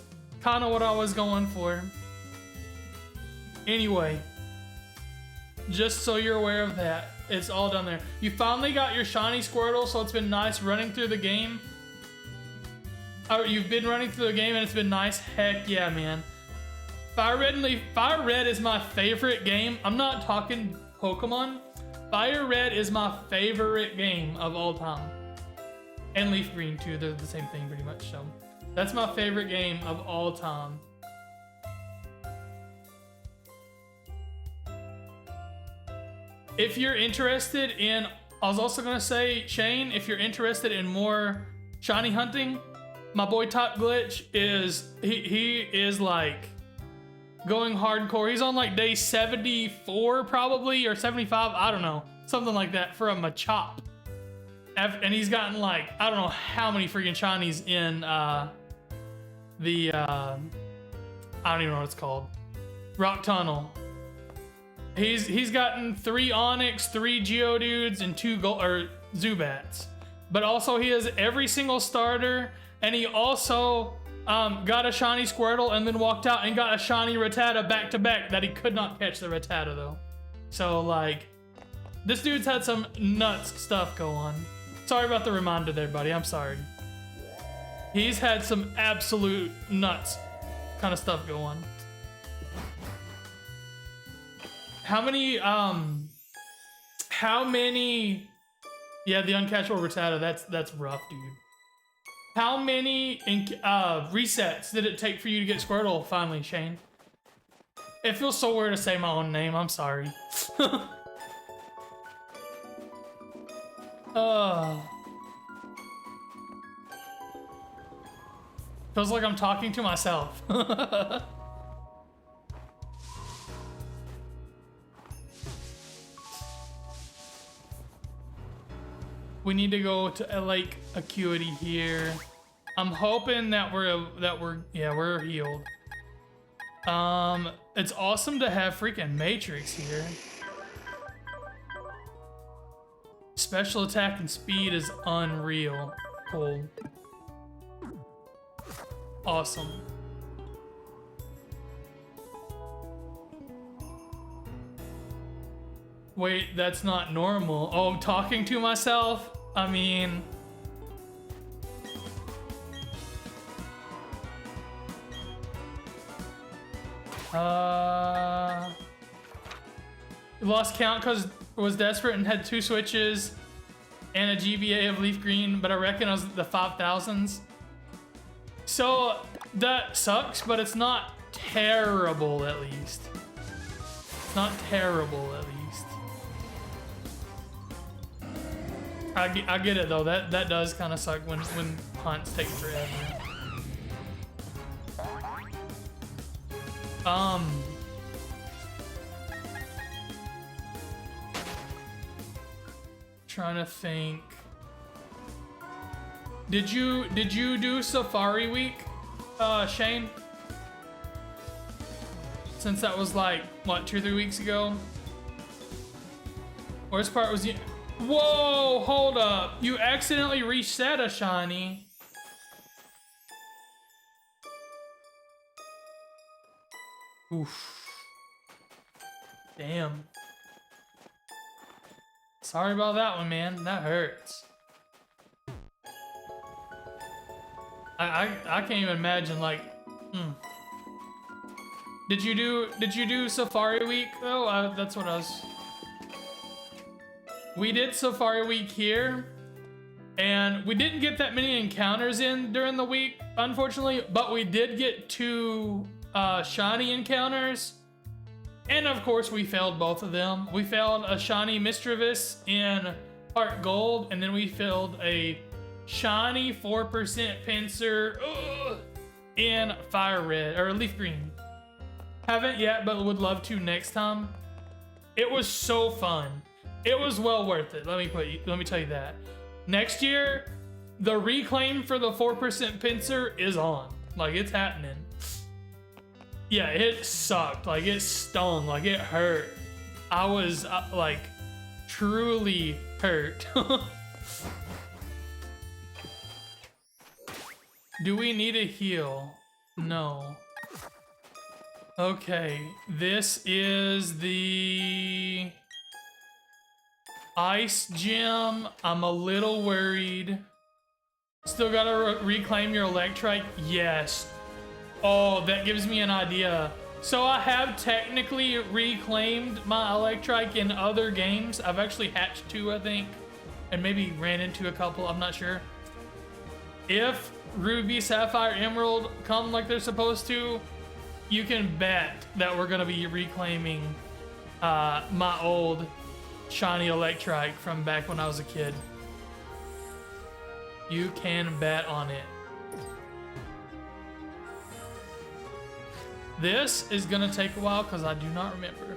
Kind of what I was going for. Anyway, just so you're aware of that, it's all down there. You finally got your shiny Squirtle, so it's been nice running through the game. You've been running through the game and it's been nice. Heck yeah, man. Fire Red is my favorite game. I'm not talking Pokemon. Fire Red is my favorite game of all time. And Leaf Green too, they're the same thing pretty much, so. That's my favorite game of all time. If you're interested in, I was also gonna say, Shane, if you're interested in more shiny hunting, my boy Top Glitch he is like going hardcore. He's on like day 74 probably, or 75, I don't know, something like that for a Machop. And he's gotten like, I don't know how many freaking shinies in I don't even know what it's called, Rock Tunnel. He's gotten 3 Onyx, 3 Geodudes, and 2 Zubats. But also he has every single starter, and he also got a shiny Squirtle, and then walked out and got a shiny Rattata back to back that he could not catch the Rattata though. So like, this dude's had some nuts stuff go on. Sorry about the reminder there, buddy. I'm sorry. He's had some absolute nuts kind of stuff go on. How many, yeah, the uncatchable Rattata, that's rough, dude. How many resets did it take for you to get Squirtle finally, Shane? It feels so weird to say my own name, I'm sorry. Feels like I'm talking to myself. We need to go to a Lake Acuity here. I'm hoping that we're healed. It's awesome to have freaking Matrix here. Special attack and speed is unreal. Cool. Awesome. Wait, that's not normal. Oh, I'm talking to myself? I mean... Lost count because was desperate and had 2 switches and a GBA of leaf green, but I reckon it was the 5000s. So that sucks, but it's not terrible at least. It's not terrible at least. I get it though. That does kind of suck when hunts take forever. Trying to think. Did you do Safari Week, Shane? Since that was like what, 2 or 3 weeks ago. Worst part was you. Whoa, hold up. You accidentally reset a shiny. Oof. Damn. Sorry about that one, man. That hurts. I can't even imagine, like, Did you do Safari Week though? That's what I was. We did Safari Week here, and we didn't get that many encounters in during the week, unfortunately, but we did get 2 shiny encounters, and of course we failed both of them. We failed a shiny Mischievous in Heart Gold, and then we failed a shiny 4% Pinsir in Fire Red, or Leaf Green. Haven't yet, but would love to next time. It was so fun. It was well worth it. Let me tell you that. Next year, the reclaim for the 4% Pinsir is on. Like, it's happening. Yeah, it sucked. Like, it stung. Like, it hurt. I was like truly hurt. Do we need a heal? No. Okay, this is the Ice Gym. I'm a little worried. Still gotta reclaim your Electrike? Yes. Oh, that gives me an idea. So I have technically reclaimed my Electrike in other games. I've actually hatched 2, I think, and maybe ran into a couple, I'm not sure. If Ruby, Sapphire, Emerald come like they're supposed to, you can bet that we're gonna be reclaiming my old shiny Electrike from back when I was a kid. You can bet on it. This is gonna take a while because I do not remember.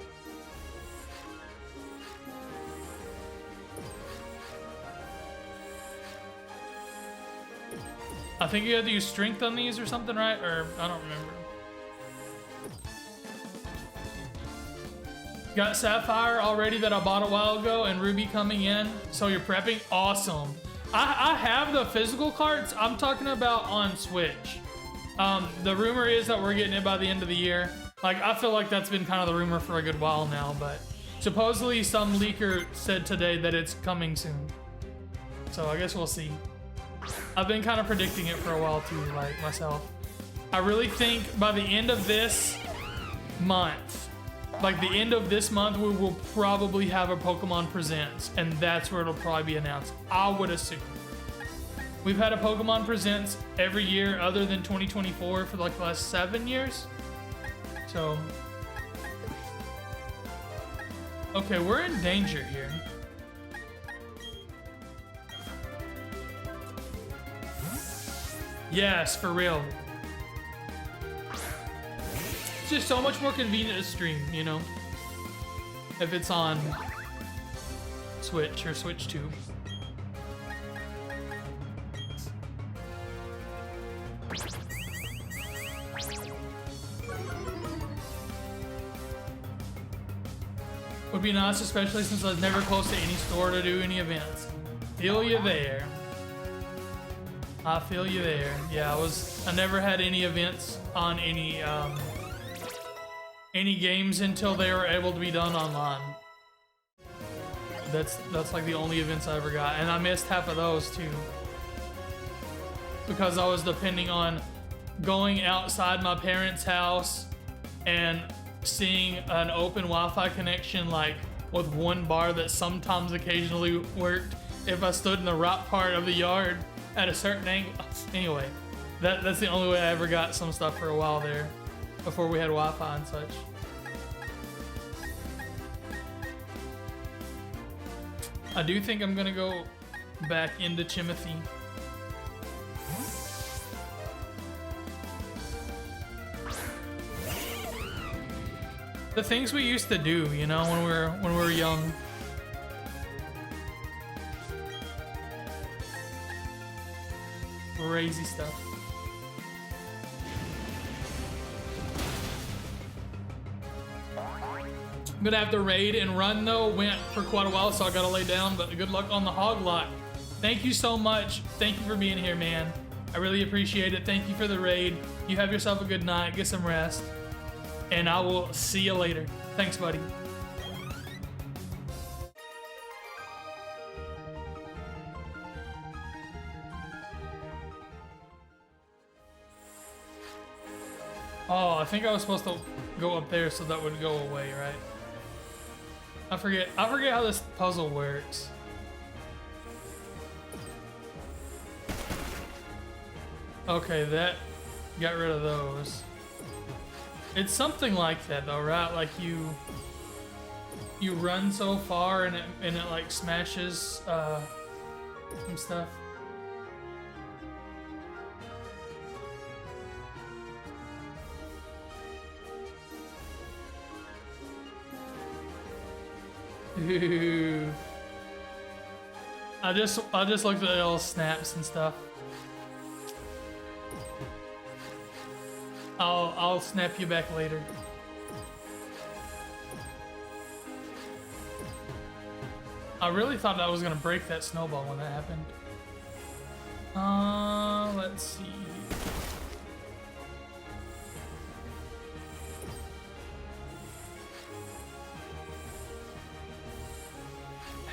I think you have to use strength on these or something, right? Or I don't remember. Got Sapphire already that I bought a while ago, and Ruby coming in. So you're prepping? Awesome. I have the physical cards. I'm talking about on Switch. The rumor is that we're getting it by the end of the year. Like, I feel like that's been kind of the rumor for a good while now, but supposedly some leaker said today that it's coming soon. So I guess we'll see. I've been kind of predicting it for a while too, like myself. I really think by the end of this month, like the end of this month, we will probably have a Pokemon Presents, and that's where it'll probably be announced. I would assume. We've had a Pokemon Presents every year other than 2024 for like the last 7 years. So, okay, we're in danger here. Yes, for real. It's just so much more convenient to stream, you know, if it's on Switch or Switch 2. Would be nice, especially since I was never close to any store to do any events. Feel you there. I feel you there. Yeah, I never had any events on any games until they were able to be done online. That's like the only events I ever got, and I missed half of those too. Because I was depending on going outside my parents' house and seeing an open Wi-Fi connection, like with one bar that sometimes occasionally worked if I stood in the right part of the yard at a certain angle. Anyway, that's the only way I ever got some stuff for a while there before we had Wi-Fi and such. I do think I'm gonna go back into Timothy. The things we used to do, you know, when we were young. Crazy stuff. I'm gonna have to raid and run though. Went for quite a while, so I gotta lay down, but good luck on the hog lot. Thank you so much. Thank you for being here, man. I really appreciate it. Thank you for the raid. You have yourself a good night. Get some rest. And I will see you later. Thanks, buddy. Oh, I think I was supposed to go up there so that would go away, right? I forget how this puzzle works. Okay, that got rid of those. It's something like that though, right? Like you run so far and it like smashes some stuff. Ooh. I just looked at all snaps and stuff. I'll snap you back later. I really thought I was gonna break that snowball when that happened. Let's see.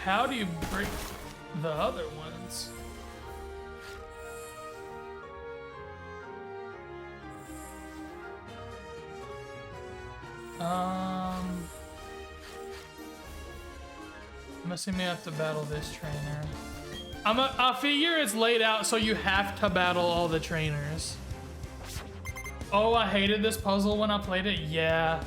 How do you break the other ones? I'm assuming I have to battle this trainer. I figure it's laid out so you have to battle all the trainers. Oh, I hated this puzzle when I played it. Yeah,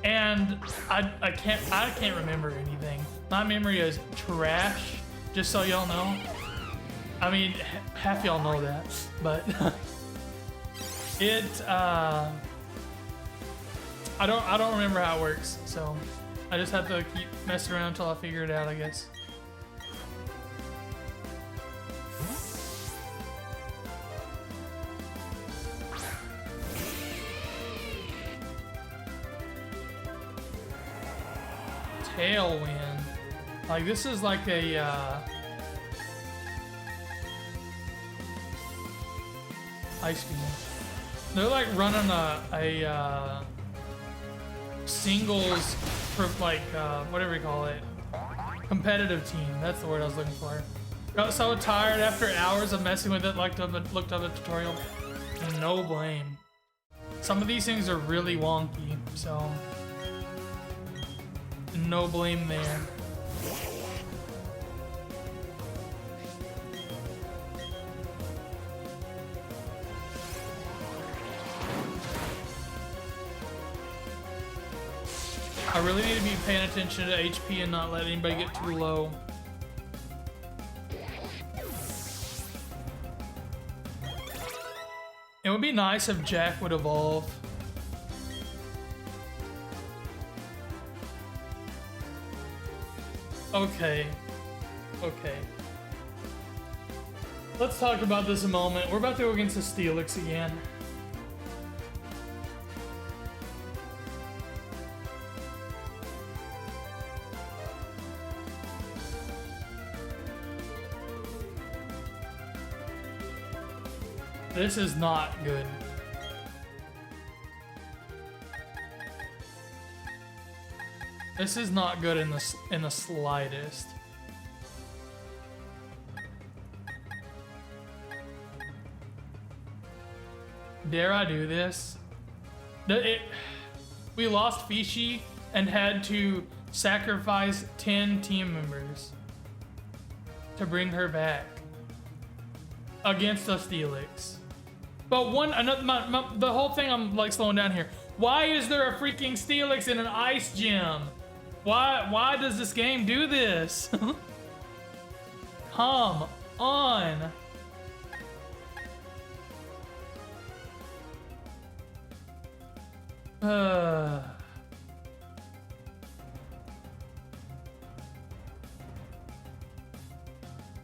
and I can't remember anything. My memory is trash. Just so y'all know. I mean, half y'all know that, but it. I don't remember how it works, so I just have to keep messing around until I figure it out, I guess. Tailwind. Like this is like a ice beam. They're like running a singles, like whatever you call it, competitive team. That's the word I was looking for. Got so tired after hours of messing with it. Looked up a tutorial. No blame. Some of these things are really wonky, so no blame there. I really need to be paying attention to HP and not let anybody get too low. It would be nice if Jack would evolve. Okay. Okay. Let's talk about this a moment. We're about to go against the Steelix again. This is not good. This is not good in the slightest. Dare I do this? We lost Fishy and had to sacrifice 10 team members to bring her back against the Steelix. But the whole thing, I'm like slowing down here. Why is there a freaking Steelix in an ice gym? Why does this game do this? Come on.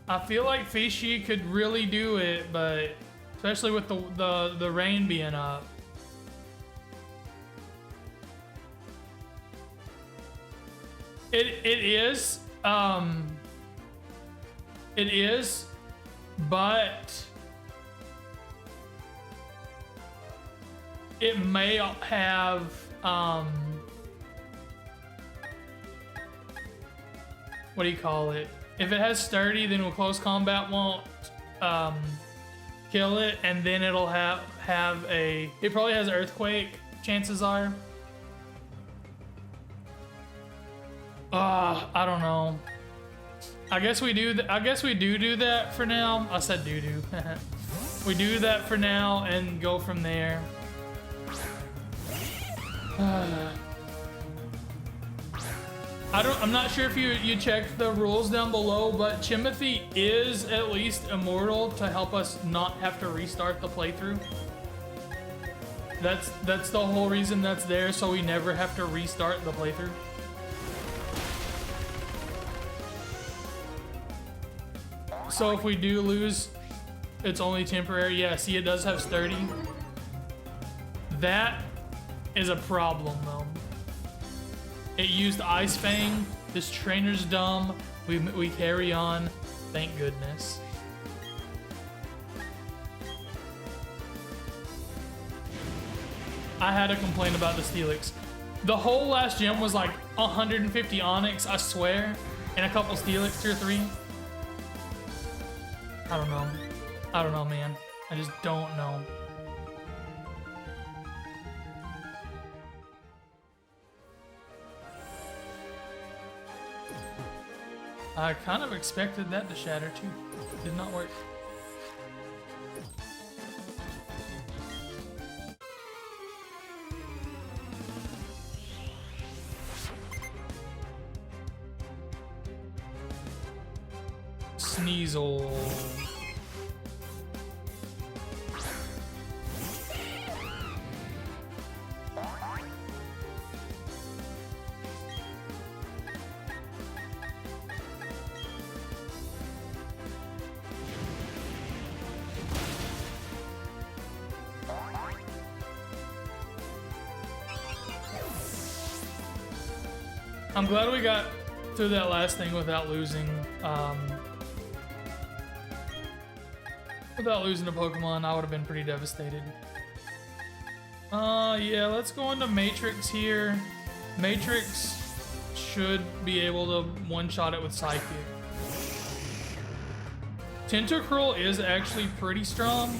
I feel like Fishy could really do it, but especially with the rain being up. It is, but it may have, what do you call it? If it has sturdy, then close combat won't kill it, and then it'll have it probably has earthquake, chances are. I don't know. I guess we do that for now. I said do. We do that for now and go from there. I'm not sure if you checked the rules down below, but Timothy is at least immortal to help us not have to restart the playthrough. That's the whole reason that's there, so we never have to restart the playthrough. So if we do lose, it's only temporary. Yeah, see, it does have sturdy. That is a problem, though. It used Ice Fang. This trainer's dumb. We carry on. Thank goodness. I had to complain about the Steelix. The whole last gym was like 150 Onyx, I swear, and a couple Steelix tier 3. I don't know. I don't know, man. I just don't know. I kind of expected that to shatter too. Did not work. Sneasel. I'm glad we got through that last thing without losing a Pokemon. I would have been pretty devastated. Yeah, let's go into Matrix here. Matrix should be able to one-shot it with Psychic. Tentacruel is actually pretty strong.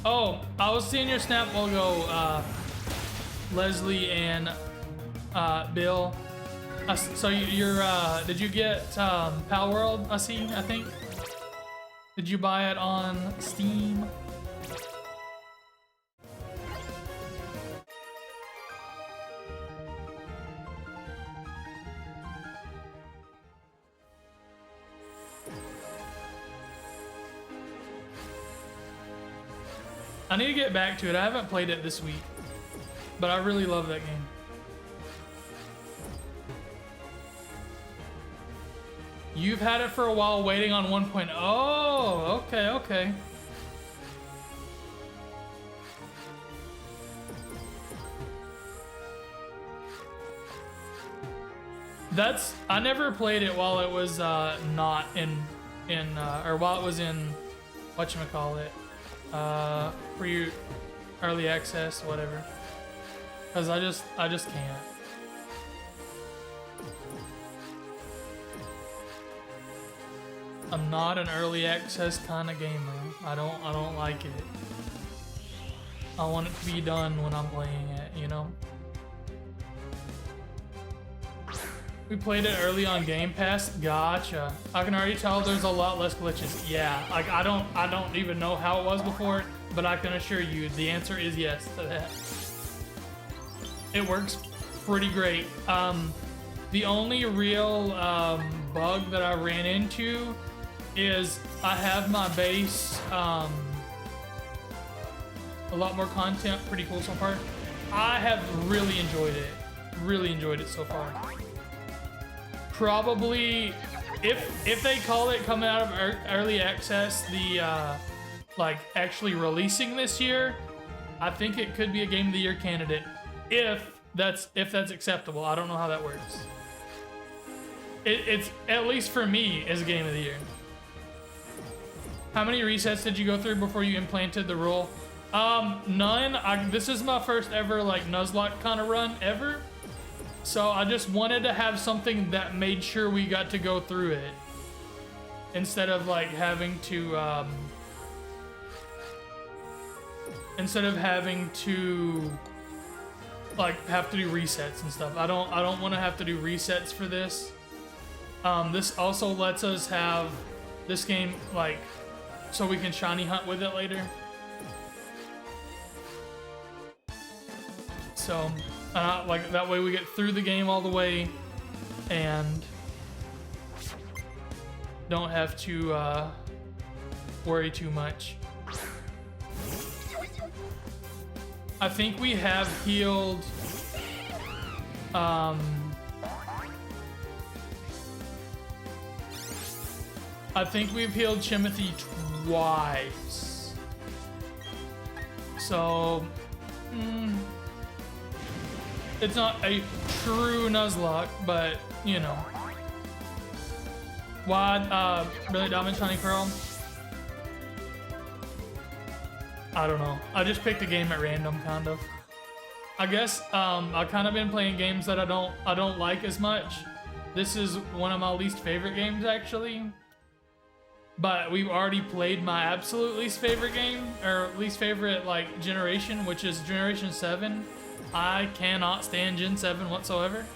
Oh, I was seeing your Snap logo, Leslie and Bill. So you're did you get Pal World? I think. Did you buy it on Steam? I need to get back to it. I haven't played it this week, but I really love that game. You've had it for a while waiting on 1.0. Oh, okay. I never played it while it was not or while it was in whatchamacallit, free early access, whatever. Cause I just can't. I'm not an early access kind of gamer. I don't like it. I want it to be done when I'm playing it, you know? We played it early on Game Pass. Gotcha. I can already tell there's a lot less glitches. Yeah, like I don't even know how it was before, but I can assure you the answer is yes to that. It works pretty great. The only real bug that I ran into is I have my base, a lot more content, pretty cool so far. I have really enjoyed it so far. Probably, if they call it coming out of early access, the like actually releasing this year, I think it could be a Game of the Year candidate. If that's acceptable. I don't know how that works. It's at least for me is a Game of the Year. How many resets did you go through before you implanted the rule? None. This is my first ever like Nuzlocke kind of run ever. So I just wanted to have something that made sure we got to go through it. Instead of like having to like have to do resets and stuff. I don't want to have to do resets for this. This also lets us have this game like so we can shiny hunt with it later. So like that way we get through the game all the way and don't have to worry too much. I think we have healed I think we've healed Chimothy twice. So it's not a true Nuzlocke, but you know. Why really Diamond Shiny Pearl? I don't know. I just picked a game at random, kind of. I guess I've kind of been playing games that I don't like as much. This is one of my least favorite games, actually. But we've already played my absolute least favorite game, or least favorite like generation, which is Generation 7. I cannot stand Gen 7 whatsoever.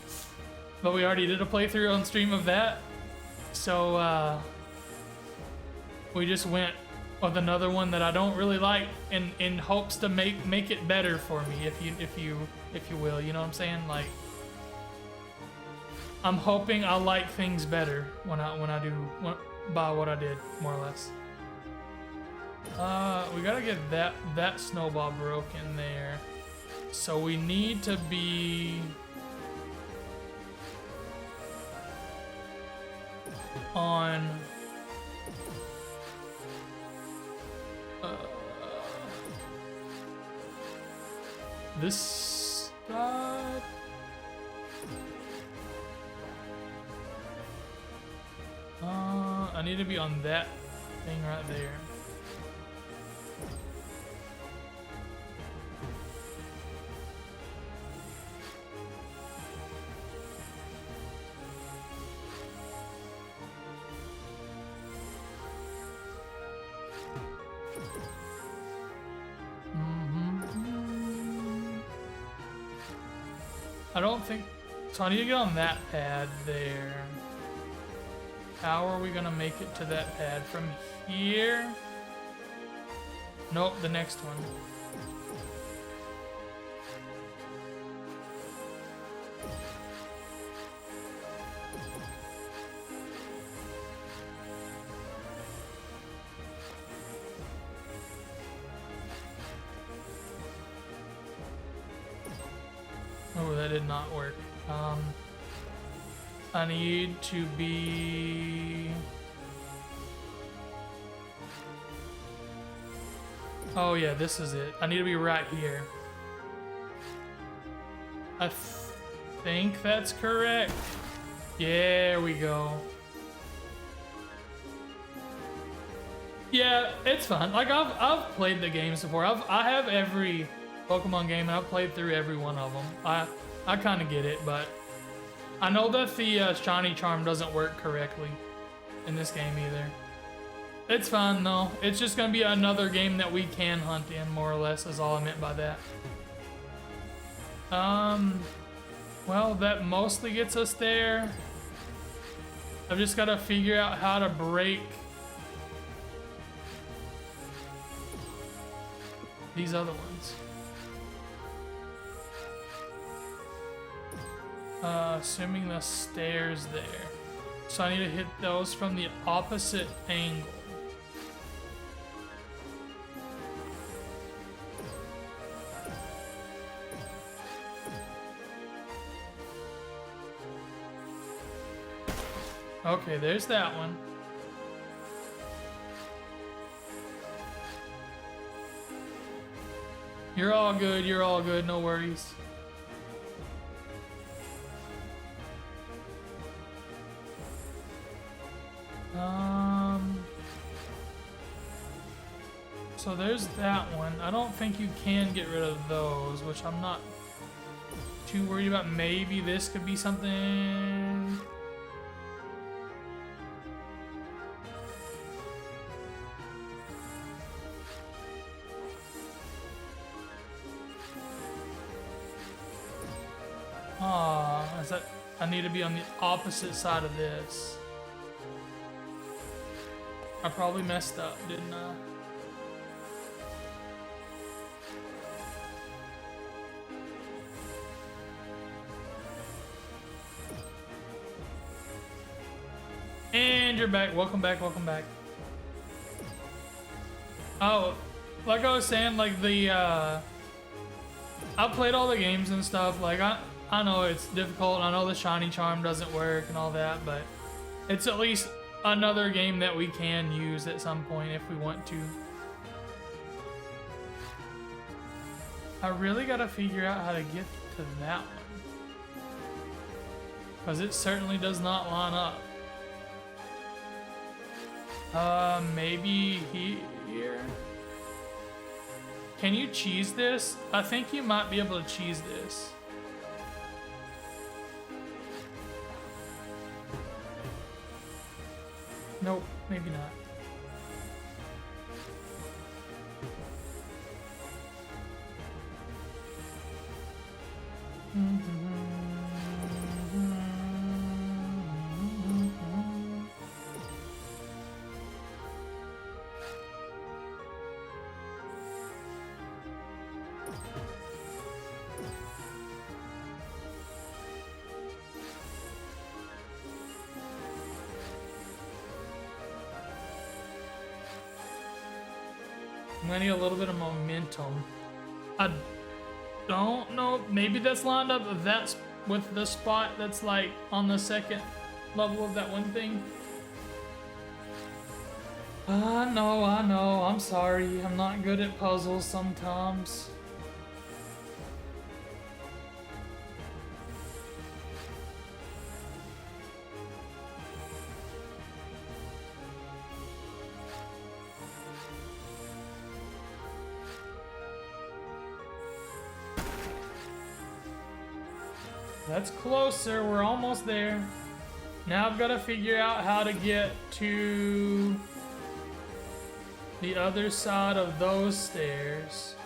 But we already did a playthrough on stream of that. So we just went with another one that I don't really like in hopes to make it better for me, if you will, you know what I'm saying? Like I'm hoping I like things better when I do by what I did, more or less. We gotta get that snowball broken there. So we need to be on this side. I need to be on that thing right there. I don't think... So I need to get on that pad there. How are we gonna make it to that pad? From here? Nope, the next one. Oh, that did not work. I need to be... Oh yeah, this is it. I need to be right here. I think that's correct. Yeah, there we go. Yeah, it's fun. Like I've played the games before. I have every Pokemon game and I've played through every one of them. I kind of get it, but I know that the shiny charm doesn't work correctly in this game either. It's fine though. It's just gonna be another game that we can hunt in, more or less, is all I meant by that. Well, that mostly gets us there. I've just gotta figure out how to break these other ones. Assuming the stairs there. So I need to hit those from the opposite angle. Okay, there's that one. You're all good, no worries. So there's that one. I don't think you can get rid of those, which I'm not too worried about. Maybe this could be something. Is that... I need to be on the opposite side of this. I probably messed up, didn't I? And you're back. Welcome back, welcome back. Oh, like I was saying, like the, I played all the games and stuff. Like, I know it's difficult. I know the shiny charm doesn't work and all that, but it's at least another game that we can use at some point if we want to. I really gotta figure out how to get to that one, because it certainly does not line up. Maybe here? Can you cheese this? I think you might be able to cheese this. Nope, maybe not. I'm gonna need a little bit of momentum. I don't know. Maybe that's lined up. That's with the spot that's like on the second level of that one thing. I know. I'm sorry. I'm not good at puzzles sometimes. That's closer. We're almost there. Now I've got to figure out how to get to the other side of those stairs.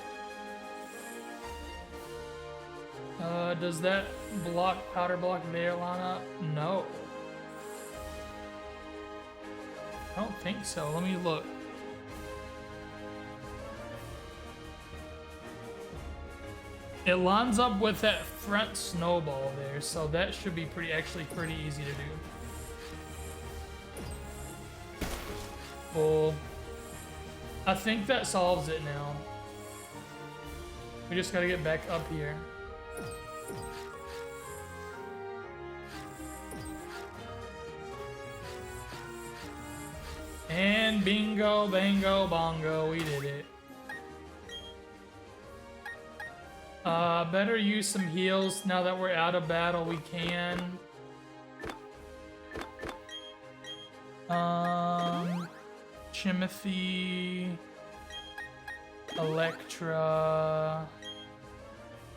Does that powder block there lineup? No. I don't think so. Let me look. It lines up with that front snowball there, so that should be actually pretty easy to do. Cool. I think that solves it now. We just gotta get back up here. And bingo, bango, bongo, we did it. Better use some heals now that we're out of battle, we can. Timothy, Electra.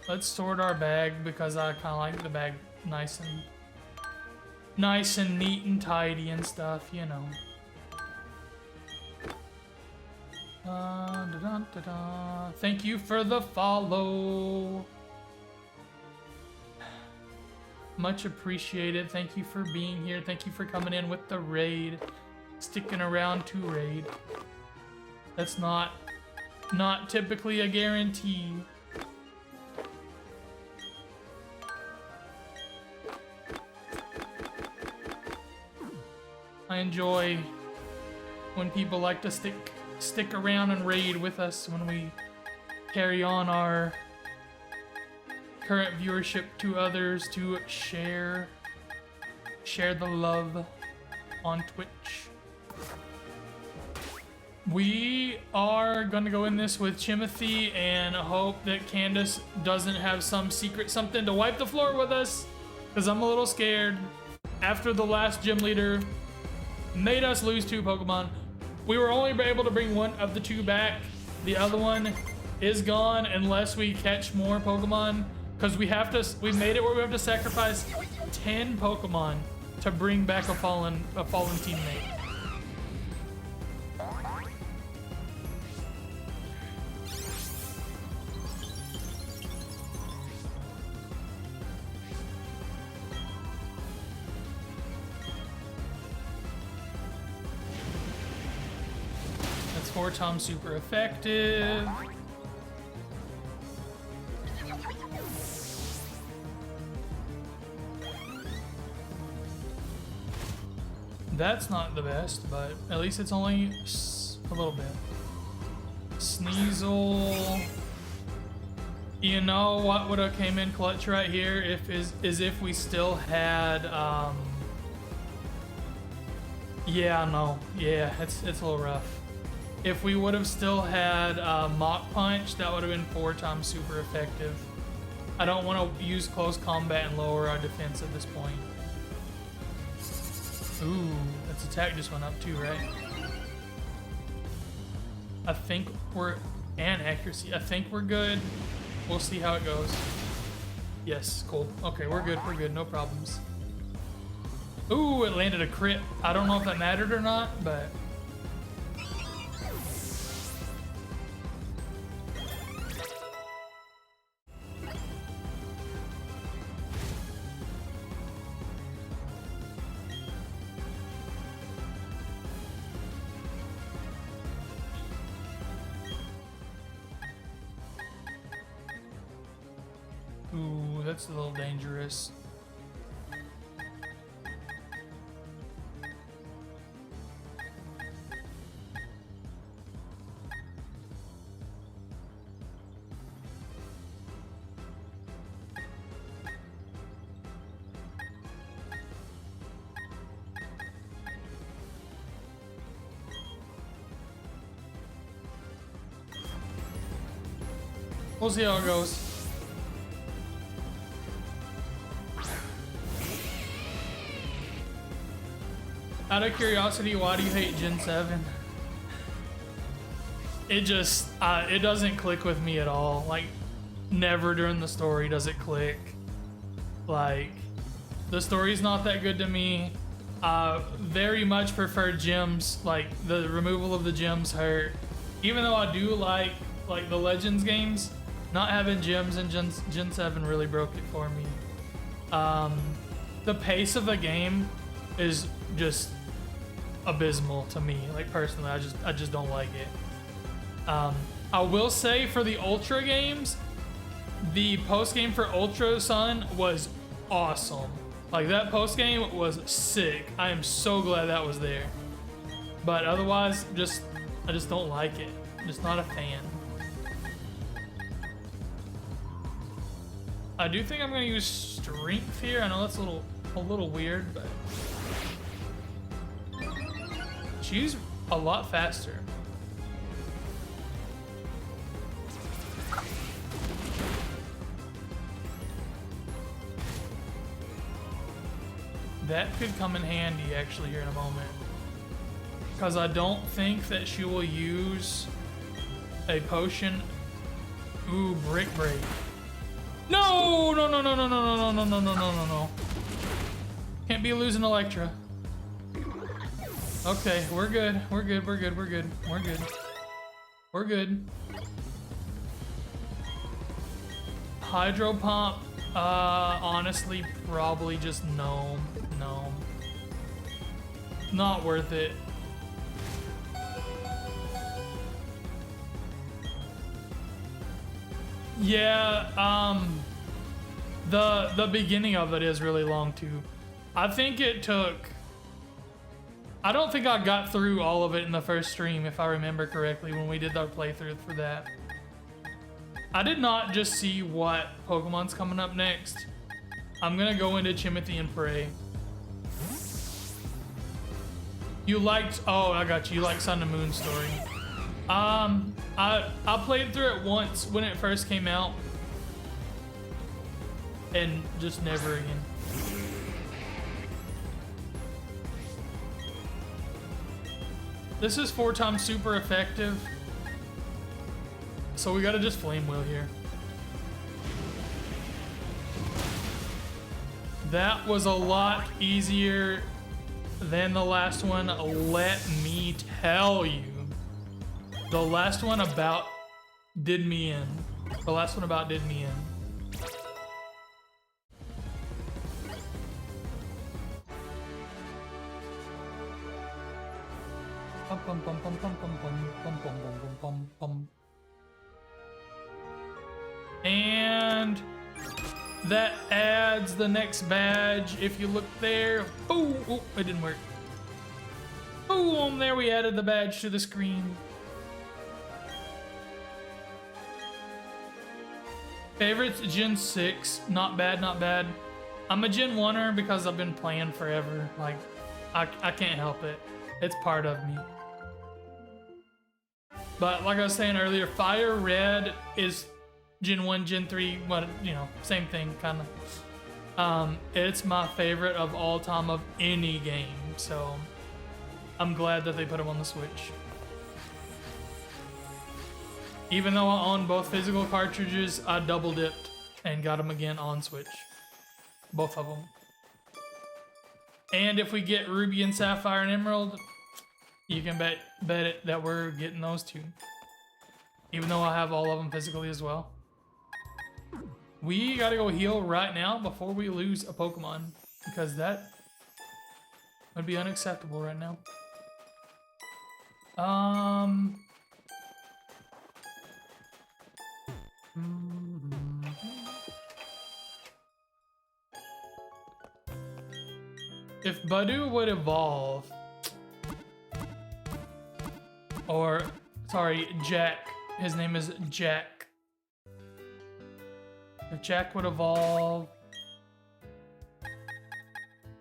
Let's sort our bag because I kind of like the bag nice and neat and tidy and stuff, you know. Thank you for the follow. Much appreciated. Thank you for being here. Thank you for coming in with the raid. Sticking around to raid. That's not typically a guarantee. I enjoy when people like to stick around and raid with us when we carry on our current viewership to others to share the love on Twitch. We are gonna go in this with Timothy and hope that Candace doesn't have some secret something to wipe the floor with us, because I'm a little scared. After the last gym leader made us lose 2 Pokemon, we were only able to bring one of the 2 back. The other one is gone unless we catch more Pokemon, because we made it where we have to sacrifice 10 Pokemon to bring back a fallen teammate. That's 4 times super effective. That's not the best, but at least it's only a little bit. Sneasel. You know what would have came in clutch right here if we still had it's a little rough. If we would have still had Mach Punch, that would have been 4 times super effective. I don't want to use close combat and lower our defense at this point. Ooh, its attack just went up too, right? I think and accuracy. I think we're good. We'll see how it goes. Yes, cool. Okay, we're good, no problems. Ooh, it landed a crit. I don't know if that mattered or not, but... Ooh, that's a little dangerous. We'll see how it goes. Out of curiosity, why do you hate Gen 7? It just, it doesn't click with me at all. Like, never during the story does it click. Like, the story's not that good to me. Very much prefer gyms. Like, the removal of the gyms hurt. Even though I do like the Legends games, not having gyms in Gen 7 really broke it for me. The pace of the game is just abysmal to me. Like personally, I just don't like it. I will say for the Ultra games, the post game for Ultra Sun was awesome. Like that post game was sick. I am so glad that was there. But otherwise, I just don't like it. I'm just not a fan. I do think I'm gonna use strength here. I know that's a little weird, but she's a lot faster. That could come in handy actually here in a moment. Because I don't think that she will use a potion. Ooh, Brick Break. No! No, no, no, no, no, no, no, no, no, no, no, no, no. Can't be losing Electra. Okay, we're good. We're good, we're good, we're good. We're good. We're good. Hydro Pump, honestly, probably just no. No. Not worth it. Yeah, the beginning of it is really long too. I think it took, I don't think I got through all of it in the first stream, if I remember correctly, when we did our playthrough for that. I did not just see what Pokemon's coming up next. I'm gonna go into Timothy and Pray. You liked, oh, I got you. You like Sun and Moon story. I played through it once when it first came out, and just never again. This is 4 times super effective, so we gotta just Flame Wheel here. That was a lot easier than the last one, let me tell you. The last one about did me in. The last one about did me in. And that adds the next badge. If you look there, oh, it didn't work. Boom, there we added the badge to the screen. Favorites, Gen 6, not bad, not bad. I'm a Gen 1er because I've been playing forever. Like, I can't help it. It's part of me. But like I was saying earlier, Fire Red is Gen 1, Gen 3, what, you know, same thing, kind of. It's my favorite of all time of any game, so I'm glad that they put them on the Switch. Even though I own both physical cartridges, I double dipped and got them again on Switch. Both of them. And if we get Ruby and Sapphire and Emerald, you can bet it that we're getting those too. Even though I have all of them physically as well. We gotta go heal right now before we lose a Pokemon, because that would be unacceptable right now. If Badu would evolve, or, sorry, Jack. His name is Jack. If Jack would evolve,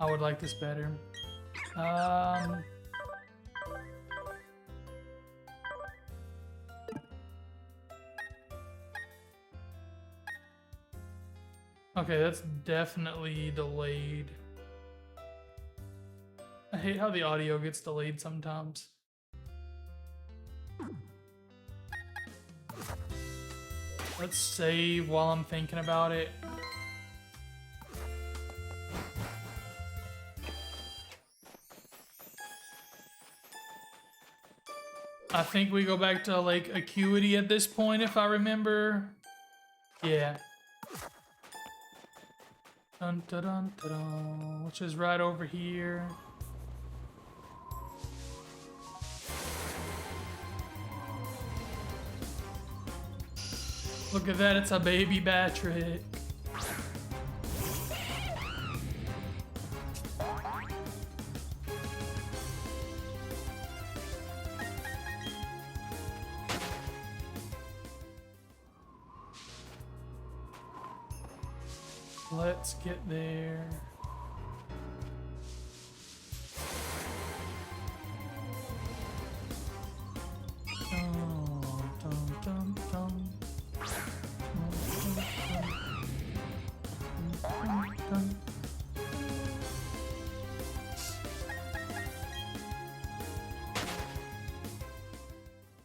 I would like this better. Okay, that's definitely delayed. I hate how the audio gets delayed sometimes. Let's save while I'm thinking about it. I think we go back to like Acuity at this point, if I remember. Yeah. Dun, dun, dun, dun, dun, which is right over here. Look at that, it's a baby Batrick. Let's get there. Dum, dum, dum, dum.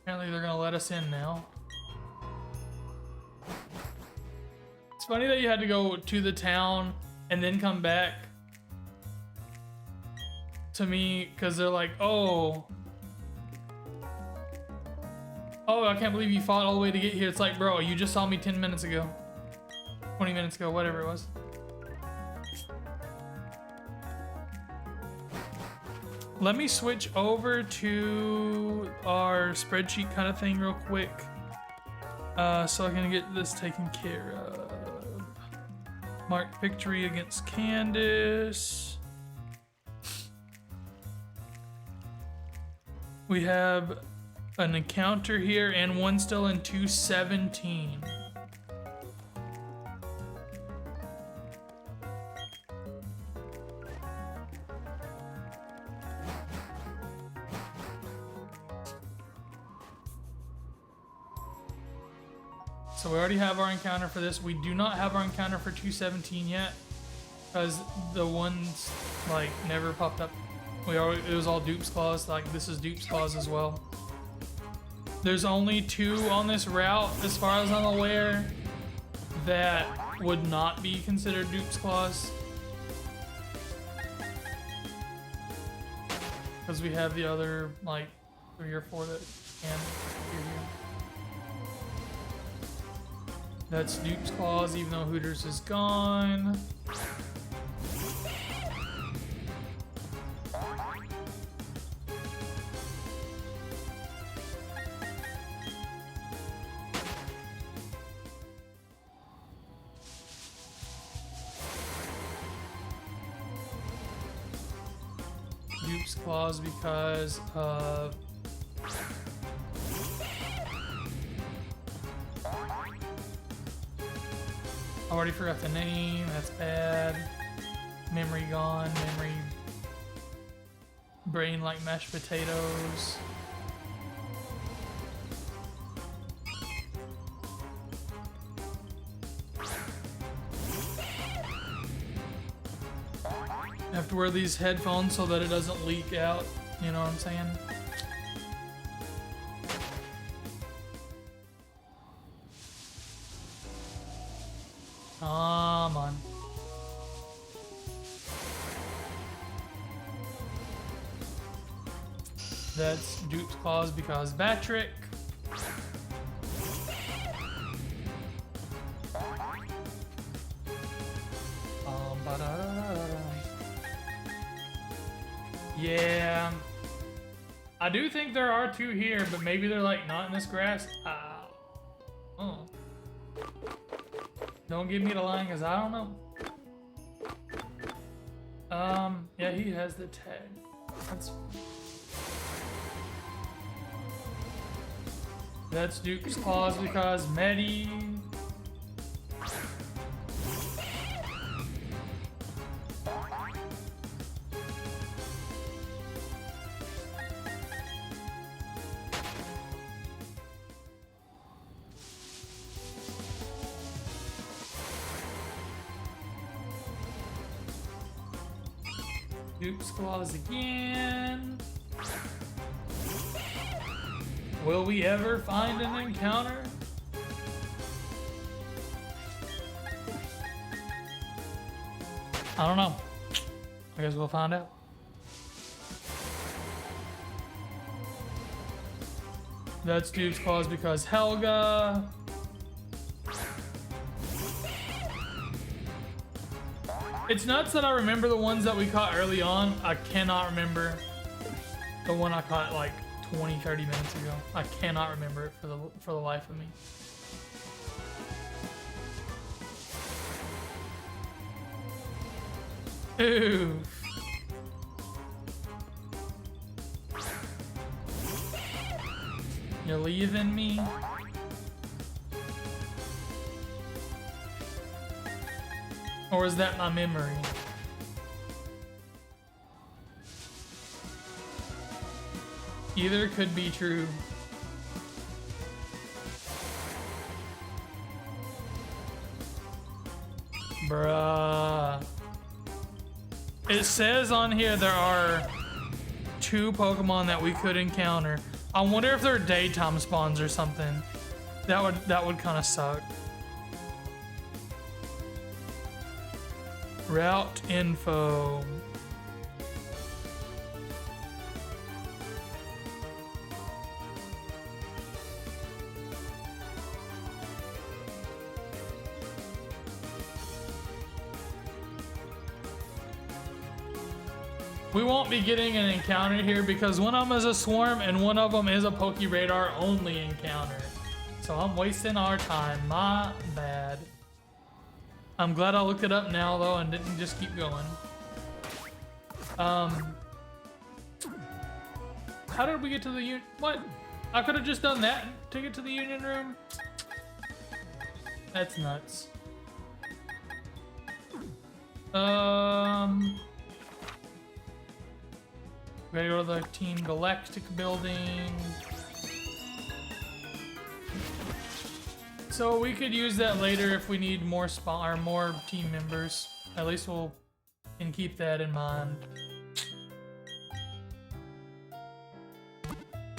Apparently they're gonna let us in now. It's funny that you had to go to the town and then come back to me, because they're like, oh, I can't believe you fought all the way to get here. It's like, bro, you just saw me 10 minutes ago. 20 minutes ago, whatever it was. Let me switch over to our spreadsheet kind of thing real quick, so I can get this taken care of. Mark victory against Candace. We have an encounter here and one still in 217. So we already have our encounter for this. We do not have our encounter for 217 yet, because the ones like never popped up. It was all Dupe's Claws. Like, this is Dupe's Claws as well. There's only 2 on this route, as far as I'm aware, that would not be considered Dupe's Claws. Because we have the other, like, 3 or 4 that can be here. That's Dupe's Claws, even though Hooters is gone. Dupe's Claws because of I already forgot the name, that's bad. Memory gone, memory brain like mashed potatoes. I have to wear these headphones so that it doesn't leak out, you know what I'm saying? Come on. That's Dupe's Claws because Batrick. Yeah. I do think there are 2 here, but maybe they're like not in this grass. Oh. Don't give me the line, because I don't know. Yeah, he has the tag. That's Duke's Claws because Medi. Dupe's Claws again. Will we ever find an encounter? I don't know. I guess we'll find out. That's Dupe's Claws because Helga. It's nuts that I remember the ones that we caught early on. I cannot remember the one I caught like 20, 30 minutes ago. I cannot remember it for the life of me. Ooh. You're leaving me? Or is that my memory? Either could be true. Bruh. It says on here there are 2 Pokemon that we could encounter. I wonder if they're daytime spawns or something. That would kind of suck. Route info. We won't be getting an encounter here because one of them is a swarm and one of them is a Pokeradar only encounter. So I'm wasting our time. My bad. I'm glad I looked it up now though and didn't just keep going. How did we get to the union? What? I could have just done that to get to the union room? That's nuts. We gotta go to the Team Galactic building. So we could use that later if we need more more team members. At least we'll can keep that in mind.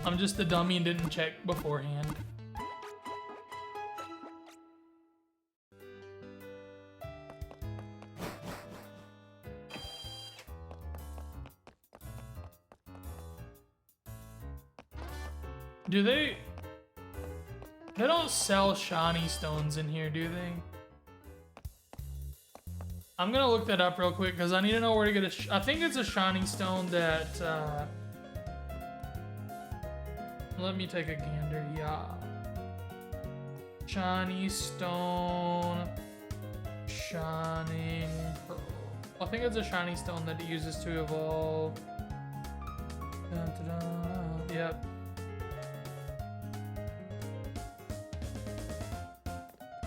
I'm just a dummy and didn't check beforehand. Do they don't sell shiny stones in here, do they? I'm gonna look that up real quick because I need to know where to get a I think it's a shiny stone that let me take a gander. Yeah, shiny stone, shining pearl. I think it's a shiny stone that it uses to evolve. Dun, dun, dun. Yep.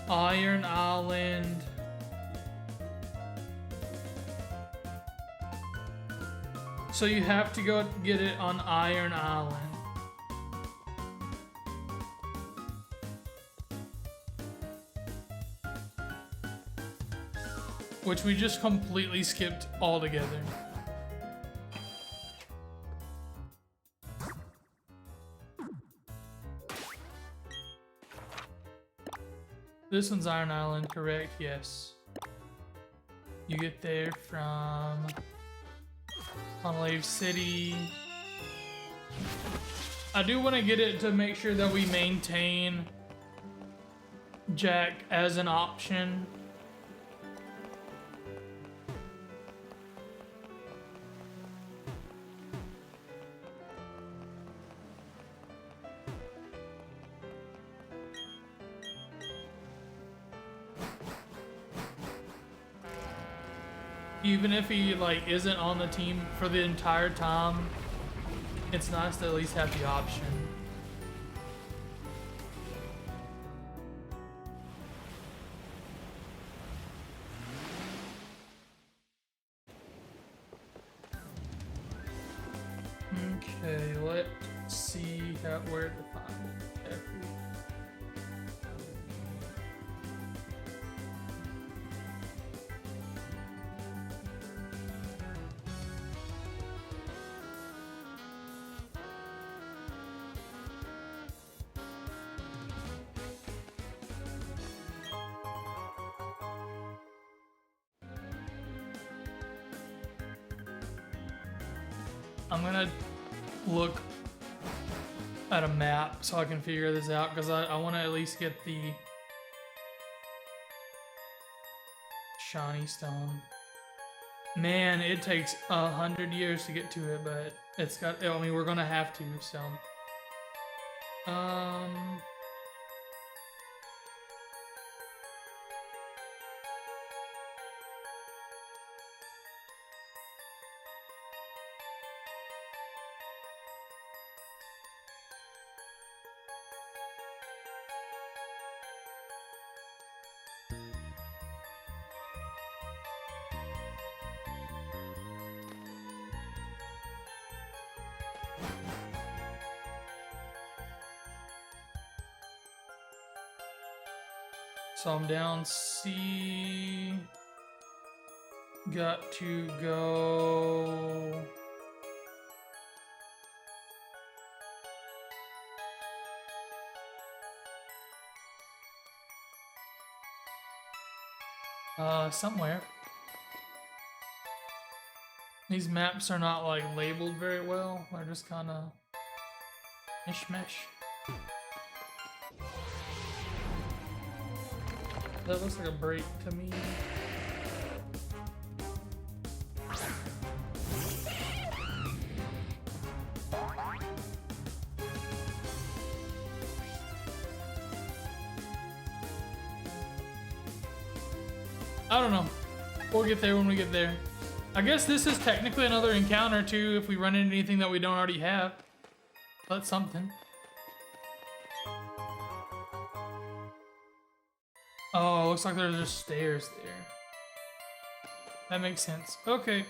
Iron Island. So you have to go get it on Iron Island. Which we just completely skipped altogether. This one's Iron Island, correct? Yes. You get there from Honolulu City. I do want to get it to make sure that we maintain Jack as an option. Even if he like isn't on the team for the entire time, it's nice to at least have the option. Okay, let's see where to find it. I'm gonna look at a map so I can figure this out because I want to at least get the shiny stone. Man, it takes 100 years to get to it, but it's got. I mean, we're gonna have to. So, um, so I'm down C. Got to go. Somewhere. These maps are not like labeled very well. They're just kind of mishmash. That looks like a break to me. I don't know. We'll get there when we get there. I guess this is technically another encounter too if we run into anything that we don't already have. That's something. Oh, looks like there's just stairs there. That makes sense. Okay.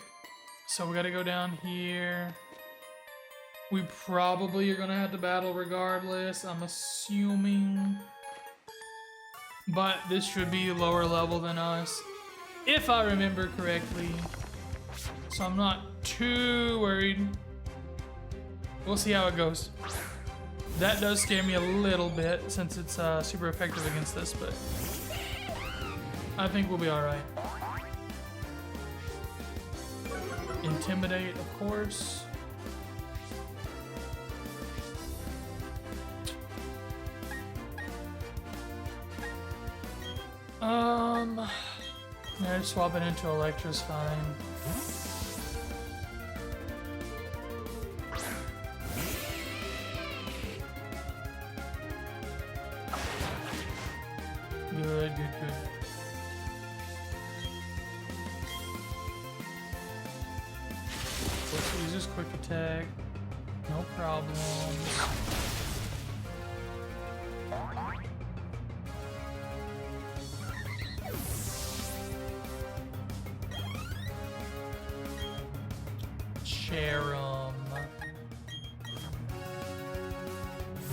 So we gotta go down here. We probably are gonna have to battle regardless, I'm assuming. But this should be lower level than us, if I remember correctly. So I'm not too worried. We'll see how it goes. That does scare me a little bit since it's super effective against this, but I think we'll be alright. Intimidate, of course. Yeah, just swap it into Electra's fine. Good, good, good. Let's use this quick attack. No problem.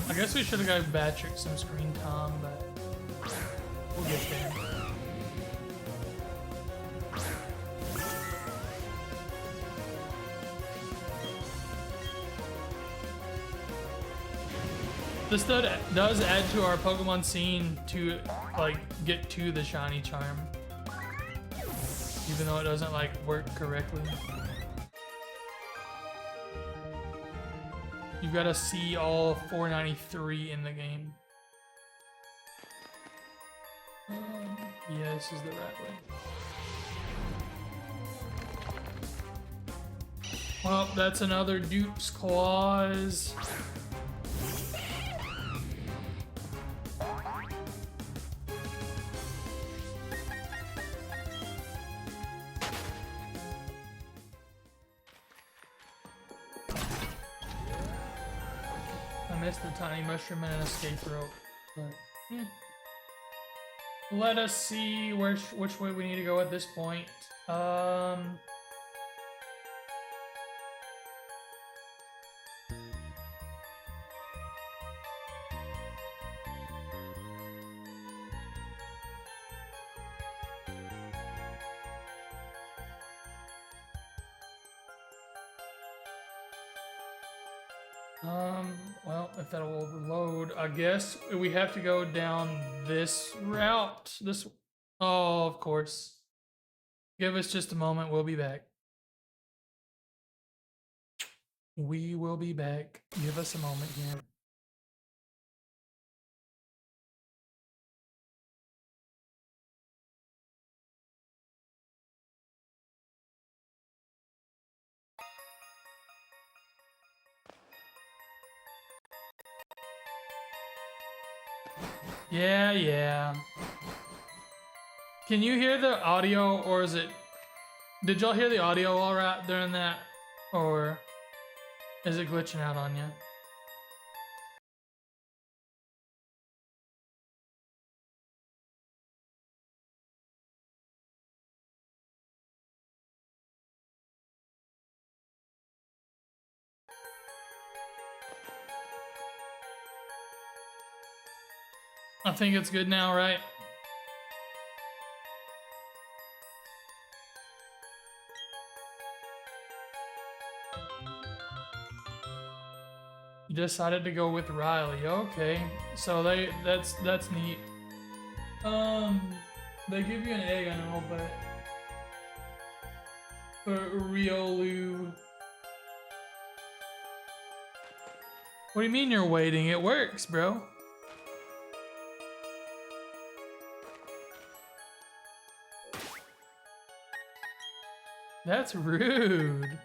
I guess we should have got Batrick some screen time, but we'll get there. This does add to our Pokemon scene to like get to the shiny charm, even though it doesn't like work correctly. You've got to see all 493 in the game. Yeah, this is the right way. Well, that's another Duke's Claws. Missed the tiny mushroom and an escape rope, but let us see which way we need to go at this point. Well, if that'll overload, I guess we have to go down this route. Oh, of course. Give us just a moment. We'll be back. We will be back. Give us a moment here. Yeah, yeah. Can you hear the audio, or is it... Did y'all hear the audio all right during that? Or is it glitching out on you? I think it's good now, right? You decided to go with Riley. Okay. So that's neat. They give you an egg, I know, but for Riolu. What do you mean you're waiting? It works, bro. That's rude.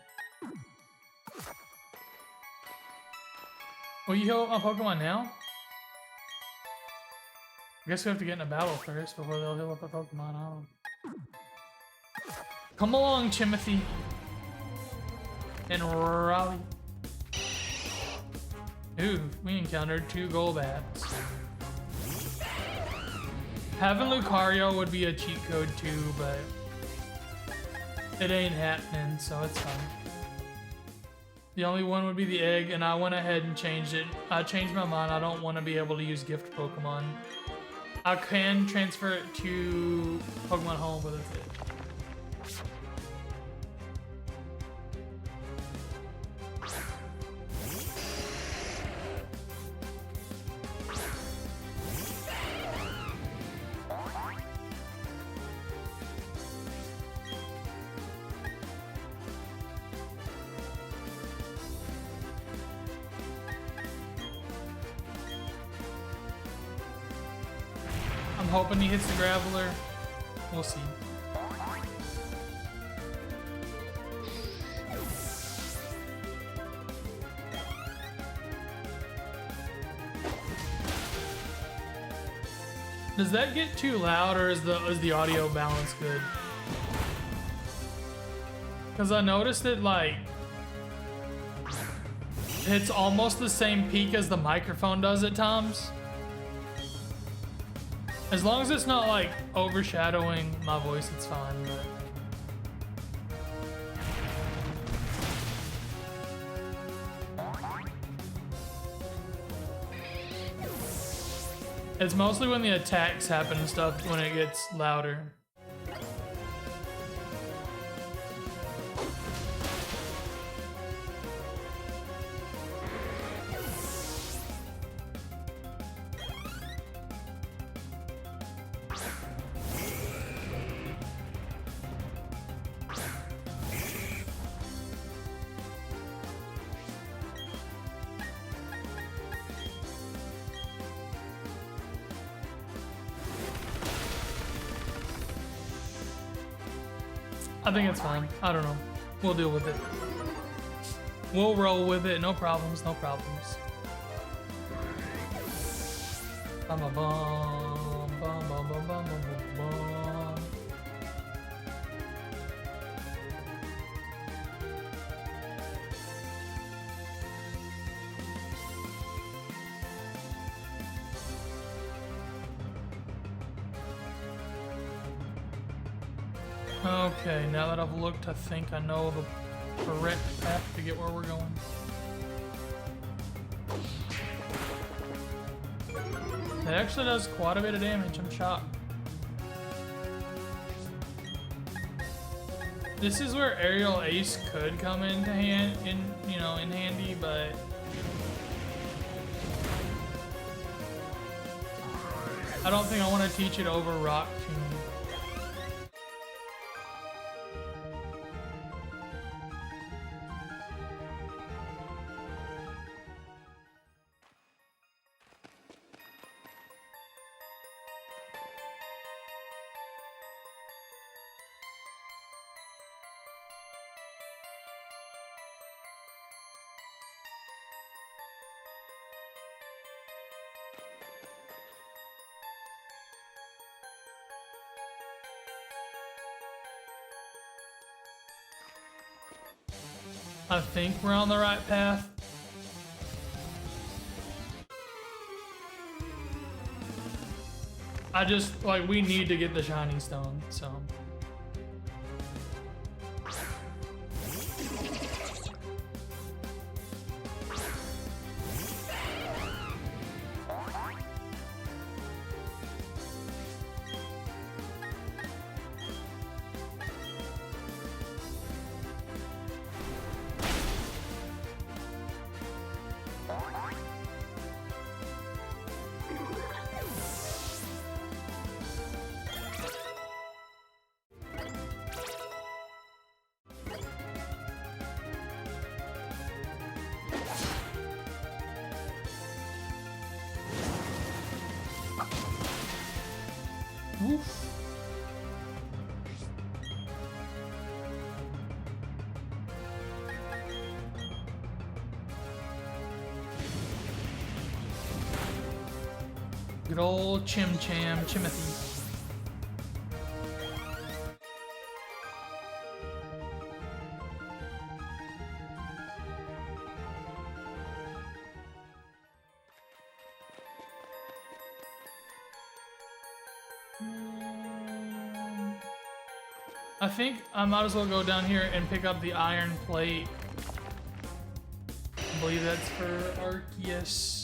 Will you heal up my Pokemon now? I guess we have to get in a battle first before they'll heal up our Pokemon. Oh. Come along, Timothy. And Raleigh. Ooh, we encountered 2 Golbats. Having Lucario would be a cheat code too, but it ain't happening, so it's fine. The only one would be the egg, and I went ahead and changed it. I changed my mind. I don't want to be able to use gift Pokemon. I can transfer it to Pokemon Home, but that's it. I'm hoping he hits the Graveler. We'll see. Does that get too loud, or is the audio balance good? Because I noticed it like hits almost the same peak as the microphone does at times. As long as it's not like overshadowing my voice, it's fine. But it's mostly when the attacks happen and stuff when it gets louder. I think it's fine. I don't know. We'll deal with it. We'll roll with it. No problems. No problems. Bum bum bum bum bum bum bum bum. Okay, now that I've looked, I think I know the correct path to get where we're going. It actually does quite a bit of damage, I'm shocked. This is where Aerial Ace could come into in handy, but I don't think I want to teach it over Rock Tomb. I think we're on the right path. I just, like, we need to get the shiny stone, so. Oof. Good old Chimothy. I think I might as well go down here and pick up the iron plate. I believe that's for Arceus.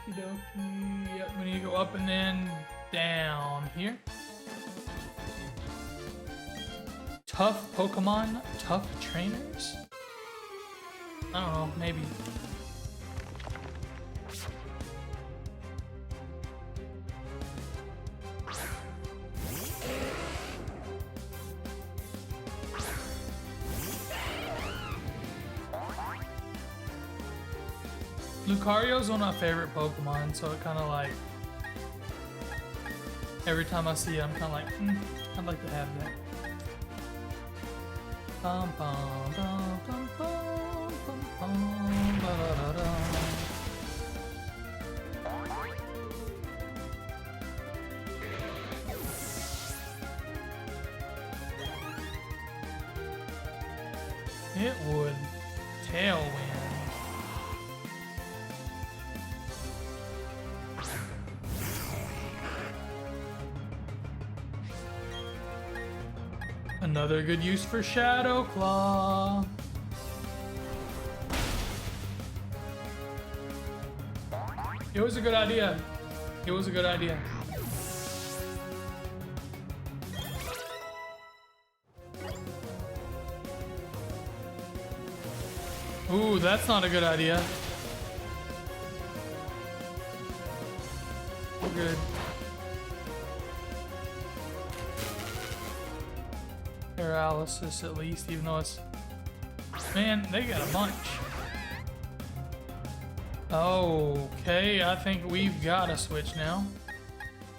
Okey-dokey. Yep, we need to go up and then down here. Tough Pokemon, tough trainers? I don't know, maybe. Lucario's one of my favorite Pokemon, so it kind of like, every time I see it, I'm kind of like, I'd like to have that. Bum, bum, bum, bum, bum, bum, bum, ba, da, da, da. It would Tailwind. Another good use for Shadow Claw. It was a good idea. It was a good idea. Ooh, that's not a good idea. We're good. Paralysis at least, even though it's... Man, they got a bunch. Okay, I think we've got to switch now.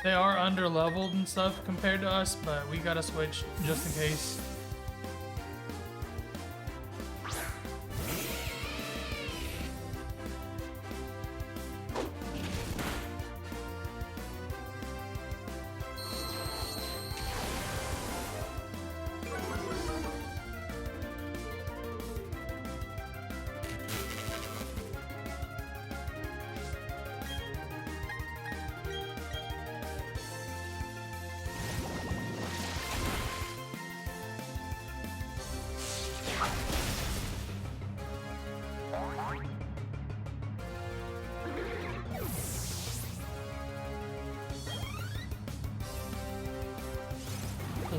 They are under-leveled and stuff compared to us, but we got to switch just in case.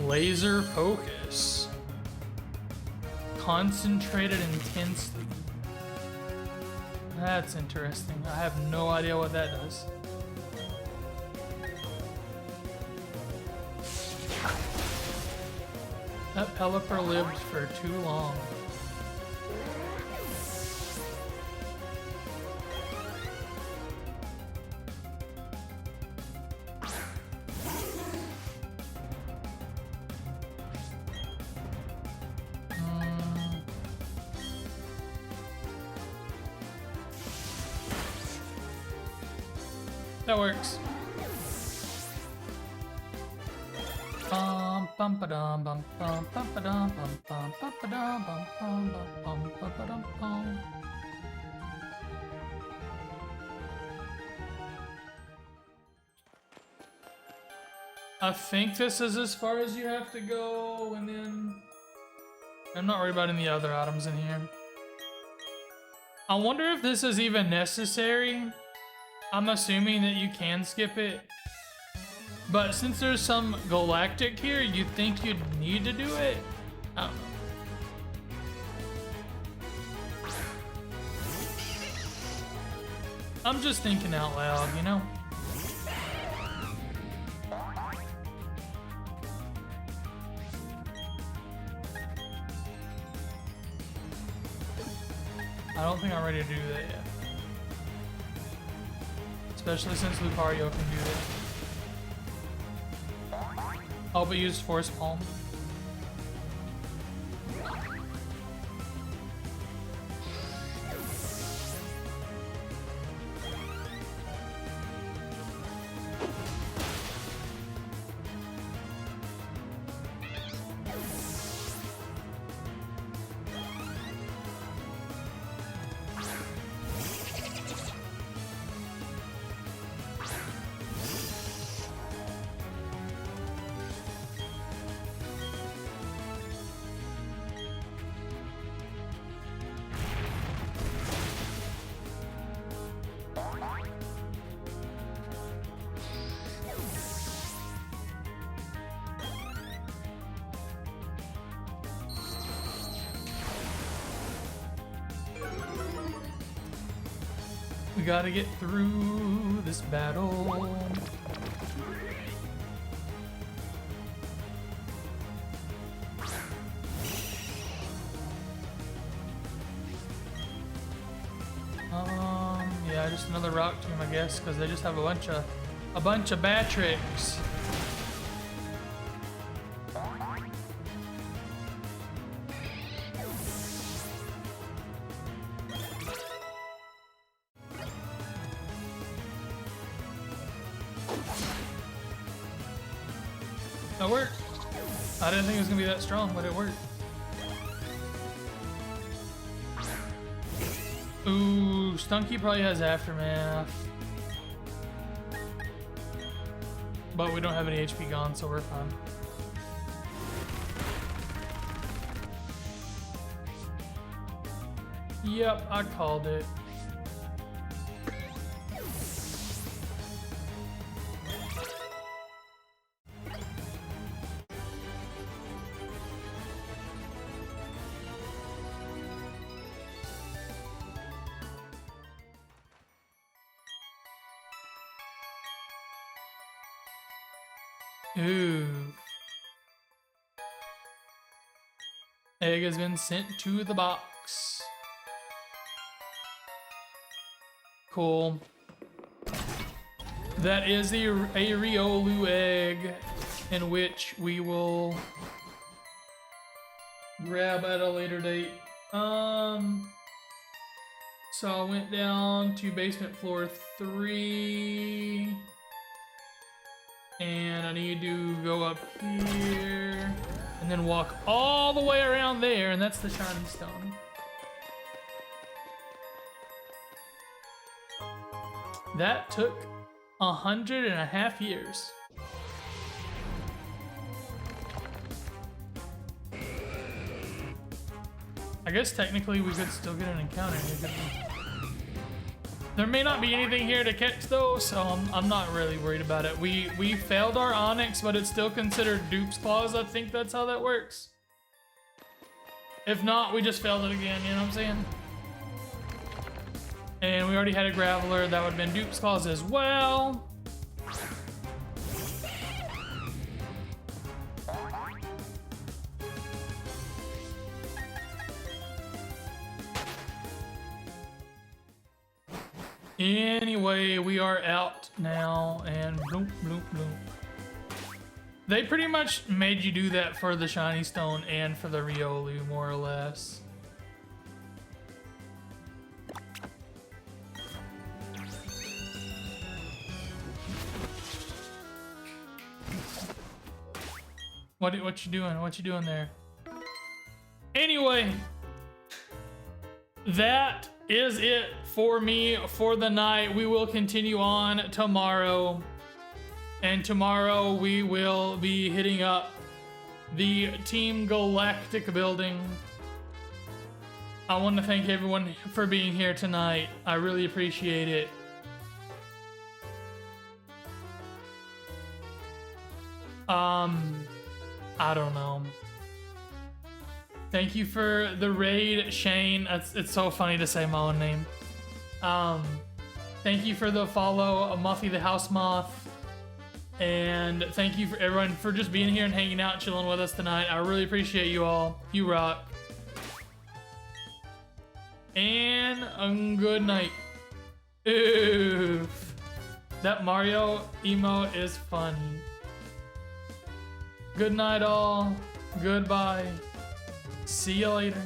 Laser focus. concentrated intensely. That's interesting. I have no idea what that does. That Pelipper lived for too long. That works. I think this is as far as you have to go, and then I'm not worried about any other items in here. I wonder if this is even necessary. I'm assuming that you can skip it. But since there's some galactic here, you'd think you'd need to do it? I don't know. I'm just thinking out loud, you know? I don't think I'm ready to do that yet. Especially since Lucario can do that. Oh, but use Force Palm. We gotta get through this battle. Yeah, just another rock tomb, I guess, because they just have a bunch of Batrix. That worked. I didn't think it was gonna be that strong, but it worked. Ooh, Stunky probably has Aftermath. But we don't have any HP gone, so we're fine. Yep, I called it. Ooh. Egg has been sent to the box. Cool. That is a Riolu egg, in which we will grab at a later date. So I went down to basement floor 3. And I need to go up here and then walk all the way around there, and that's the shiny stone. That took 100.5 years. I guess technically we could still get an encounter here. There may not be anything here to catch though, so I'm not really worried about it. We failed our Onyx, but it's still considered Dupe's Claws. I think that's how that works. If not, we just failed it again, you know what I'm saying? And we already had a Graveler. That would have been Duke's Claws as well. Anyway, we are out now, and bloop, bloop, bloop. They pretty much made you do that for the Shiny Stone and for the Riolu, more or less. What you doing? What you doing there? Anyway, that is it for me for the night. We will continue on tomorrow. And tomorrow we will be hitting up the Team Galactic building. I want to thank everyone for being here tonight. I really appreciate it. I don't know. Thank you for the raid, Shane. It's so funny to say my own name. Thank you for the follow, Muffy the House Moth. And thank you for everyone for just being here and hanging out, chilling with us tonight. I really appreciate you all. You rock. And a good night. Oof. That Mario emote is funny. Good night, all. Goodbye. See you later.